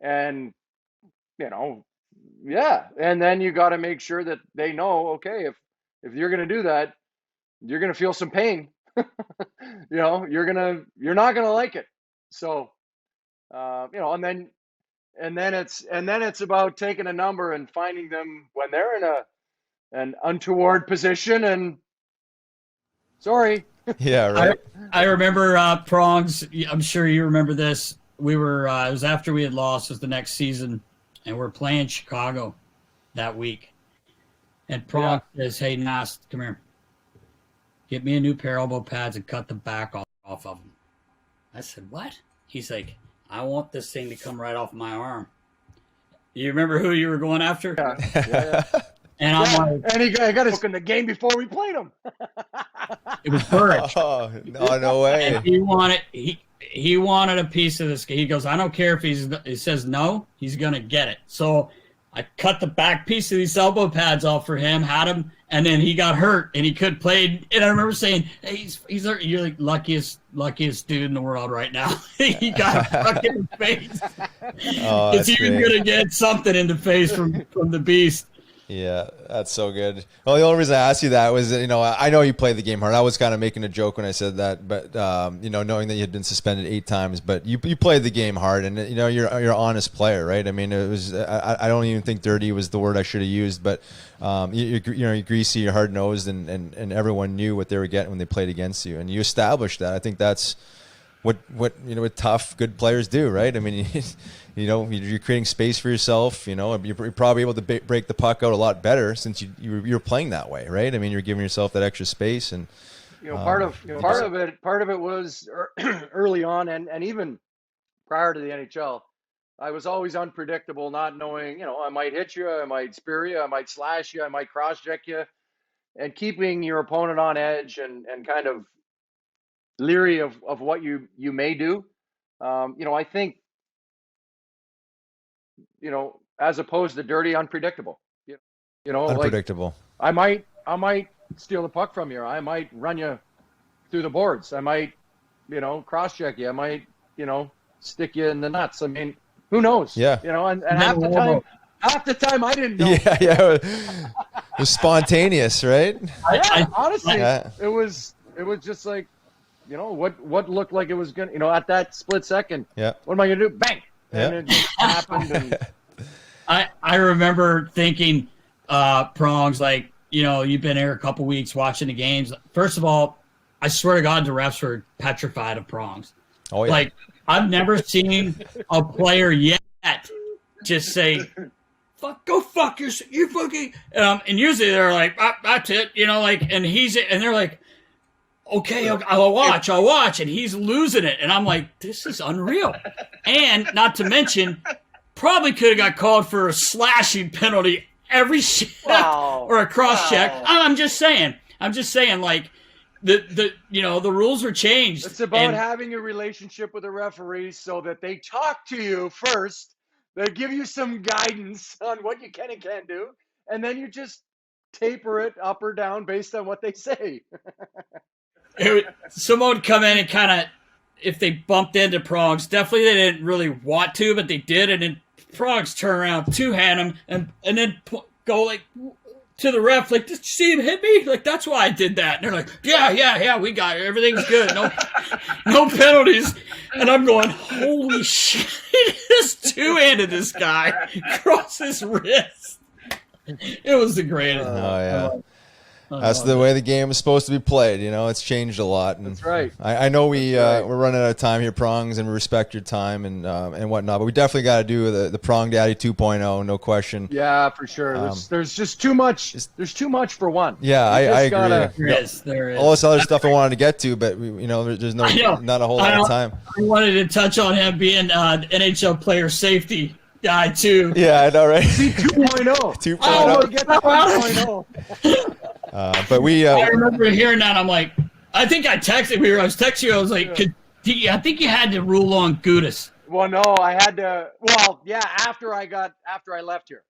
And, and then you got to make sure that they know, okay, if you're going to do that, you're going to feel some pain. You're not going to like it. So, and then it's about taking a number and finding them when they're in an untoward position. And sorry. Yeah, right. I remember Prongs. I'm sure you remember this. We were it was after we had lost. It was the next season, and we're playing Chicago that week. And Prong says, "Hey, Nast, come here. Get me a new pair of elbow pads and cut the back off of them." I said, "What?" He's like, "I want this thing to come right off my arm." You remember who you were going after? Yeah. And I'm like, and he got us in the game before we played him. It was Burridge. Oh, no way. And he wanted a piece of this. He goes, I don't care if he says no, he's gonna get it. So I cut the back piece of these elbow pads off for him, had him, and then he got hurt and he couldn't play. And I remember saying, hey, you're like luckiest dude in the world right now. He got struck in the face. Oh, it's even gonna get something in the face from the Beast. Yeah, that's so good. Well, the only reason I asked you that was that, I know you play the game hard. I was kind of making a joke when I said that, but, knowing that you had been suspended 8 times, but you played the game hard, and, you're an honest player, right? I mean, it was, I don't even think dirty was the word I should have used, but, you're greasy, you're hard-nosed, and everyone knew what they were getting when they played against you, and you established that. I think that's what tough, good players do, right? I mean, you're creating space for yourself. You're probably able to break the puck out a lot better since you're playing that way, right? I mean, you're giving yourself that extra space, and part of it was early on, and even prior to the NHL, I was always unpredictable, not knowing. I might hit you, I might spear you, I might slash you, I might cross check you, and keeping your opponent on edge and kind of leery of what you may do. I think. As opposed to dirty, unpredictable. Unpredictable. Like, I might steal the puck from you. I might run you through the boards. I might, cross check you. I might, stick you in the nuts. I mean, Who knows? Yeah. You know, and half the time I didn't know. Yeah. It was spontaneous, right? Honestly, it was just like, you know, what looked like it was gonna, you know, at that split second. Yeah. What am I gonna do? Bang! And it just happened. And I remember thinking, Prongs, like, you know, you've been here a couple weeks watching the games. First of all, I swear to God, the refs were petrified of Prongs. Oh yeah. Like, I've never seen a player yet just say, go fuck yourself, you fucking, and usually they're like, that's it, you know, like, and they're like, okay, I'll watch, and he's losing it, and I'm like, this is unreal. And not to mention, probably could have got called for a slashing penalty every shift or a cross check. I'm just saying, like, the you know, the rules are changed. It's about having a relationship with a referee so that they talk to you first, they give you some guidance on what you can and can't do, and then you just taper it up or down based on what they say. Someone would come in and kind of, if they bumped into Prongs, definitely they didn't really want to, but they did, and then Prongs turn around, two-hand him, and then go like to the ref, like, did you see him hit me? Like, that's why I did that. And they're like, yeah, we got it. Everything's good. No penalties. And I'm going, holy shit, he just two-handed this guy across his wrist. It was the greatest. Oh, yeah. That's the way the game is supposed to be played. You know, it's changed a lot. And that's right. I know we're running out of time here, Prongs, and we respect your time and whatnot. But we definitely got to do the Prong Daddy 2.0, no question. Yeah, for sure. There's just too much. There's too much for one. Yeah, I agree. There is. All this other stuff I wanted to get to, but there's not a whole lot of time. I wanted to touch on him being NHL player safety guy too. Yeah, I know, right? See, 2.0. 2.0. Oh, get the 2.0. But I remember hearing that. I'm like, I think I texted. I was texting you. I was like, I think you had to rule on Gudis. Well, no, I had to. Well, yeah, after I left here,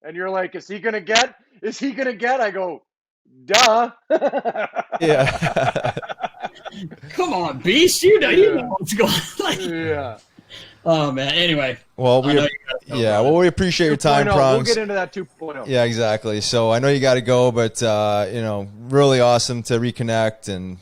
and you're like, is he gonna get? I go, duh. Yeah. Come on, Beast. You know what's going on. Yeah. Oh man. Anyway. Well, we appreciate your time, Prongs. We'll get into that 2.0. Yeah, exactly. So I know you got to go, but really awesome to reconnect, and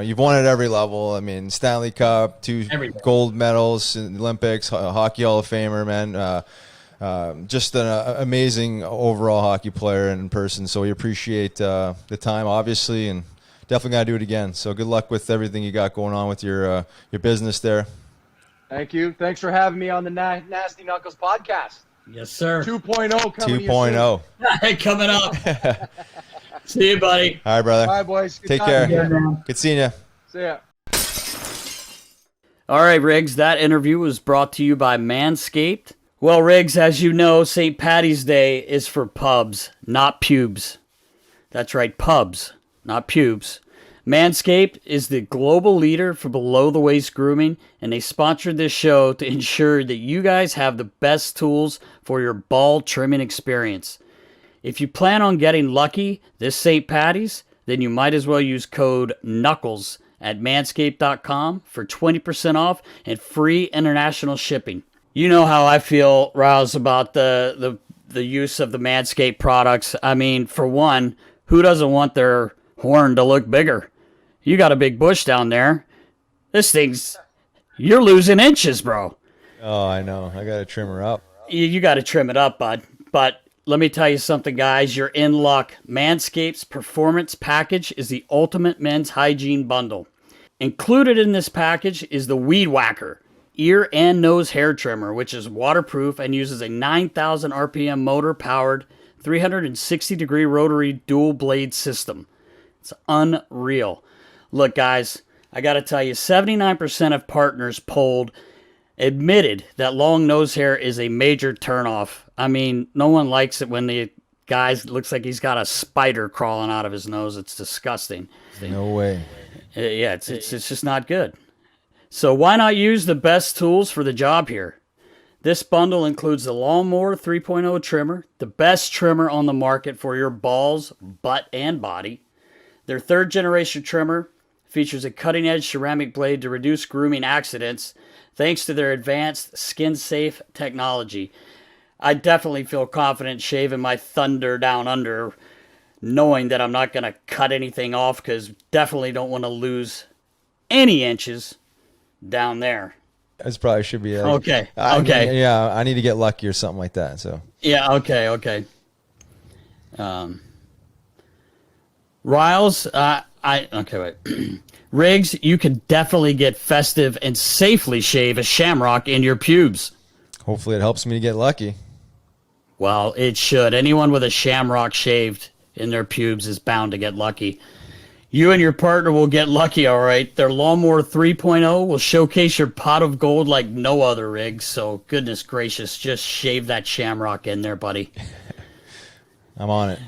you've won at every level. I mean, Stanley Cup, 2 gold medals in the Olympics, Hockey Hall of Famer, man. Just an amazing overall hockey player in person. So we appreciate the time, obviously, and definitely got to do it again. So good luck with everything you got going on with your business there. Thank you. Thanks for having me on the Nasty Knuckles podcast. Yes, sir. 2.0 coming 2.0. Hey, coming up. See you, buddy. All right, brother. Bye, boys. Good Take time. care. Good seeing you. See ya. All right, Riggs, that interview was brought to you by Manscaped. Well, Riggs, as you know, St. Paddy's Day is for pubs, not pubes. That's right, pubs, not pubes. Manscaped is the global leader for below-the-waist grooming, and they sponsored this show to ensure that you guys have the best tools for your ball trimming experience. If you plan on getting lucky this St. Paddy's, then you might as well use code KNUCKLES at manscaped.com for 20% off and free international shipping. You know how I feel, Rouse, about the use of the Manscaped products. I mean, for one, who doesn't want their horn to look bigger? You got a big bush down there. You're losing inches, bro. Oh, I know. I got to trim her up. You got to trim it up, bud. But let me tell you something, guys. You're in luck. Manscaped's Performance Package is the ultimate men's hygiene bundle. Included in this package is the Weed Whacker ear and nose hair trimmer, which is waterproof and uses a 9,000 RPM motor-powered 360-degree rotary dual blade system. It's unreal. Look, guys, I got to tell you, 79% of partners polled admitted that long nose hair is a major turnoff. I mean, no one likes it when the guy looks like he's got a spider crawling out of his nose. It's disgusting. No way. Yeah, it's just not good. So why not use the best tools for the job here? This bundle includes the Lawnmower 3.0 trimmer, the best trimmer on the market for your balls, butt, and body. Their 3rd generation trimmer features a cutting-edge ceramic blade to reduce grooming accidents. thanks to their advanced skin-safe technology. I definitely feel confident shaving my Thunder down under, knowing that I'm not going to cut anything off, because definitely don't want to lose any inches down there. This probably should be okay. I need to get lucky or something like that. So yeah, okay. Riles, wait. Riggs, you can definitely get festive and safely shave a shamrock in your pubes. hopefully it helps me to get lucky. Well, it should. Anyone with a shamrock shaved in their pubes is bound to get lucky. You and your partner will get lucky, all right. Their Lawnmower 3.0 will showcase your pot of gold like no other, Riggs. So, goodness gracious, just shave that shamrock in there, buddy. I'm on it.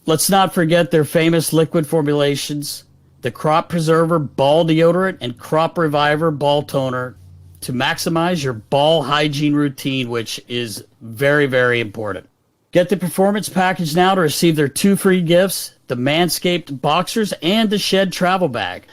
Let's not forget their famous liquid formulations, the Crop Preserver Ball Deodorant and Crop Reviver Ball Toner, to maximize your ball hygiene routine, which is very, very important. Get the Performance Package now to receive their 2 free gifts, the Manscaped Boxers and the Shed Travel Bag.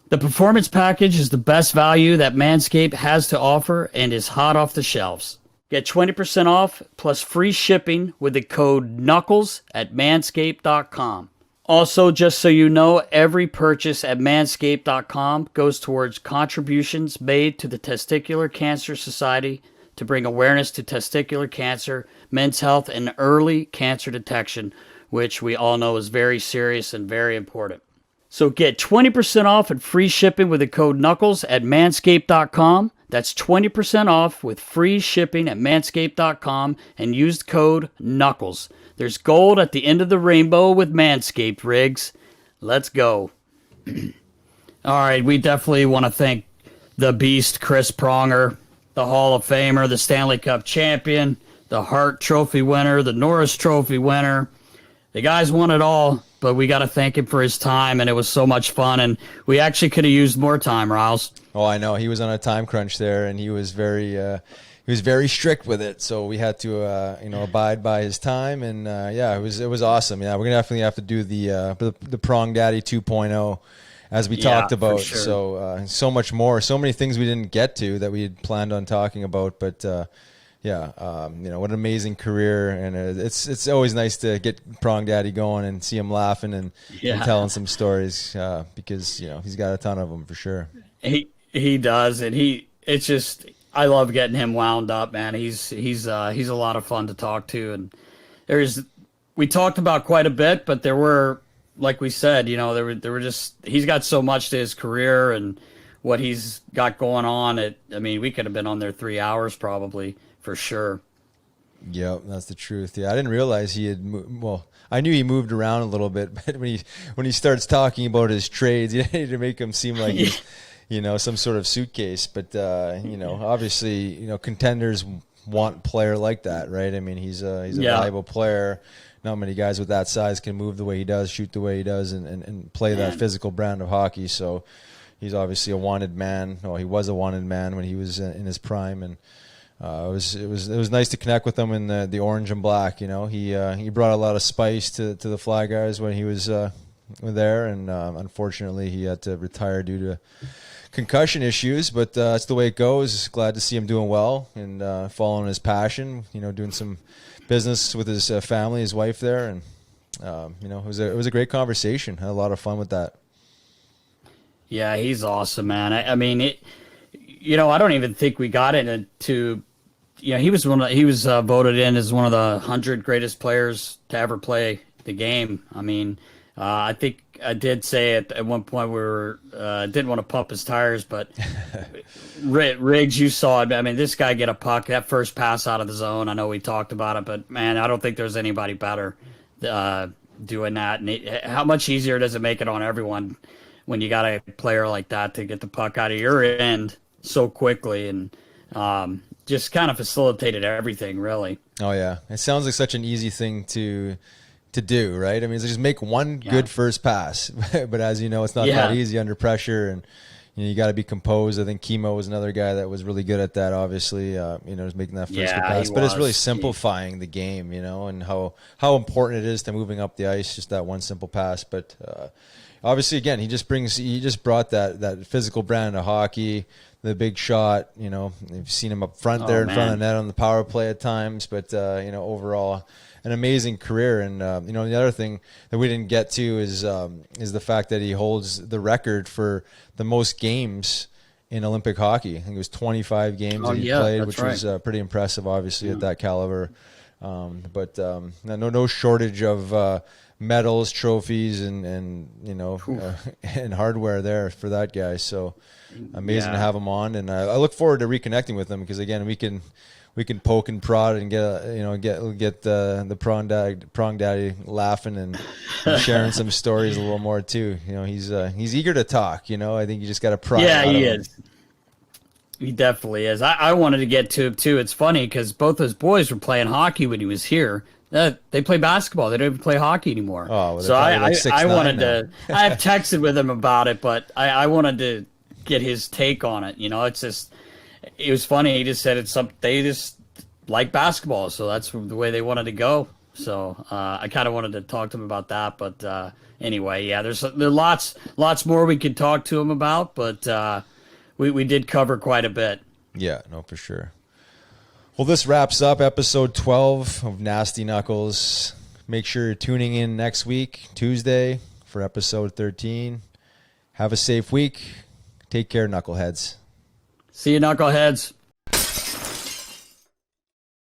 The Performance Package is the best value that Manscaped has to offer and is hot off the shelves. Get 20% off plus free shipping with the code KNUCKLES at manscaped.com. Also, just so you know, every purchase at manscaped.com goes towards contributions made to the Testicular Cancer Society to bring awareness to testicular cancer, men's health, and early cancer detection, which we all know is very serious and very important. So get 20% off and free shipping with the code KNUCKLES at manscaped.com. That's 20% off with free shipping at manscaped.com and use the code KNUCKLES. There's gold at the end of the rainbow with Manscaped, Riggs. Let's go. All right, we definitely want to thank the Beast, CHRIS Pronger, the Hall of Famer, the Stanley Cup champion, the Hart Trophy winner, the Norris Trophy winner. The guys won it all, but we got to thank him for his time, and it was so much fun, and we actually could have used more time, Riles. Oh, I know. He was on a time crunch there, and he was very strict with it. So we had to abide by his time, and it was awesome. Yeah, we're gonna definitely have to do the Prong Daddy 2.0 as we talked about. Sure. So so much more, so many things we didn't get to that we had planned on talking about, but. What an amazing career, and it's always nice to get Prong Daddy going and see him laughing and telling some stories because he's got a ton of them for sure. He does, and it's just I love getting him wound up, man. He's a lot of fun to talk to, and we talked about quite a bit, but there were, like we said, there were just he's got so much to his career and what he's got going on. We could have been on there 3 hours probably. For sure. Yep, that's the truth. Yeah, I didn't realize he had I knew he moved around a little bit, but when he starts talking about his trades, you need to make him seem like he's, some sort of suitcase. But obviously, contenders want a player like that, right? I mean, he's a valuable player. Not many guys with that size can move the way he does, shoot the way he does, and play that physical brand of hockey. So he's obviously a wanted man. Well, he was a wanted man when he was in his prime, and it was nice to connect with him in the orange and black. He brought a lot of spice to the Fly Guys when he was there, and unfortunately he had to retire due to concussion issues. But that's the way it goes. Glad to see him doing well and following his passion. Doing some business with his family, his wife there, and it was a great conversation. Had a lot of fun with that. Yeah, he's awesome, man. I don't even think we got into. He was voted in as one of the 100 greatest players to ever play the game. I think I did say at one point we didn't want to pump his tires, but Riggs, you saw it. This guy get a puck, that first pass out of the zone. I know we talked about it, but man, I don't think there's anybody better doing that. And how much easier does it make it on everyone when you got a player like that to get the puck out of your end so quickly and just kind of facilitated everything, really. Oh yeah, it sounds like such an easy thing to do, right? It's just make one good first pass, but as you know, it's not that easy under pressure, and you got to be composed. I think Chemo was another guy that was really good at that. Obviously, was making that first pass, but it's really simplifying the game, and how important it is to moving up the ice. Just that one simple pass, but obviously, again, he just brought that physical brand of hockey. The big shot, you've seen him up front there in front of the net on the power play at times, but overall, an amazing career. And the other thing that we didn't get to is the fact that he holds the record for the most games in Olympic hockey. I think it was 25 games that he played, which was pretty impressive, obviously, at that caliber. But no shortage of medals, trophies, and hardware there for that guy. So amazing to have him on, and I look forward to reconnecting with him because again we can poke and prod and get the prong daddy laughing and sharing some stories a little more too. He's eager to talk. I think you just got to prod. Yeah, he is. He definitely is. I wanted to get to him too. It's funny because both his boys were playing hockey when he was here. They play basketball. They don't even play hockey anymore. Oh, well, so I wanted to. I have texted with him about it, but I wanted to get his take on it. It's just, it was funny. He just said they just like basketball, so that's the way they wanted to go. So I kind of wanted to talk to him about that, but anyway, yeah, there's lots more we could talk to him about, but we did cover quite a bit. Yeah, no, for sure. Well, this wraps up episode 12 of Nasty Knuckles. Make sure you're tuning in next week, Tuesday, for episode 13. Have a safe week. Take care, knuckleheads. See you, knuckleheads.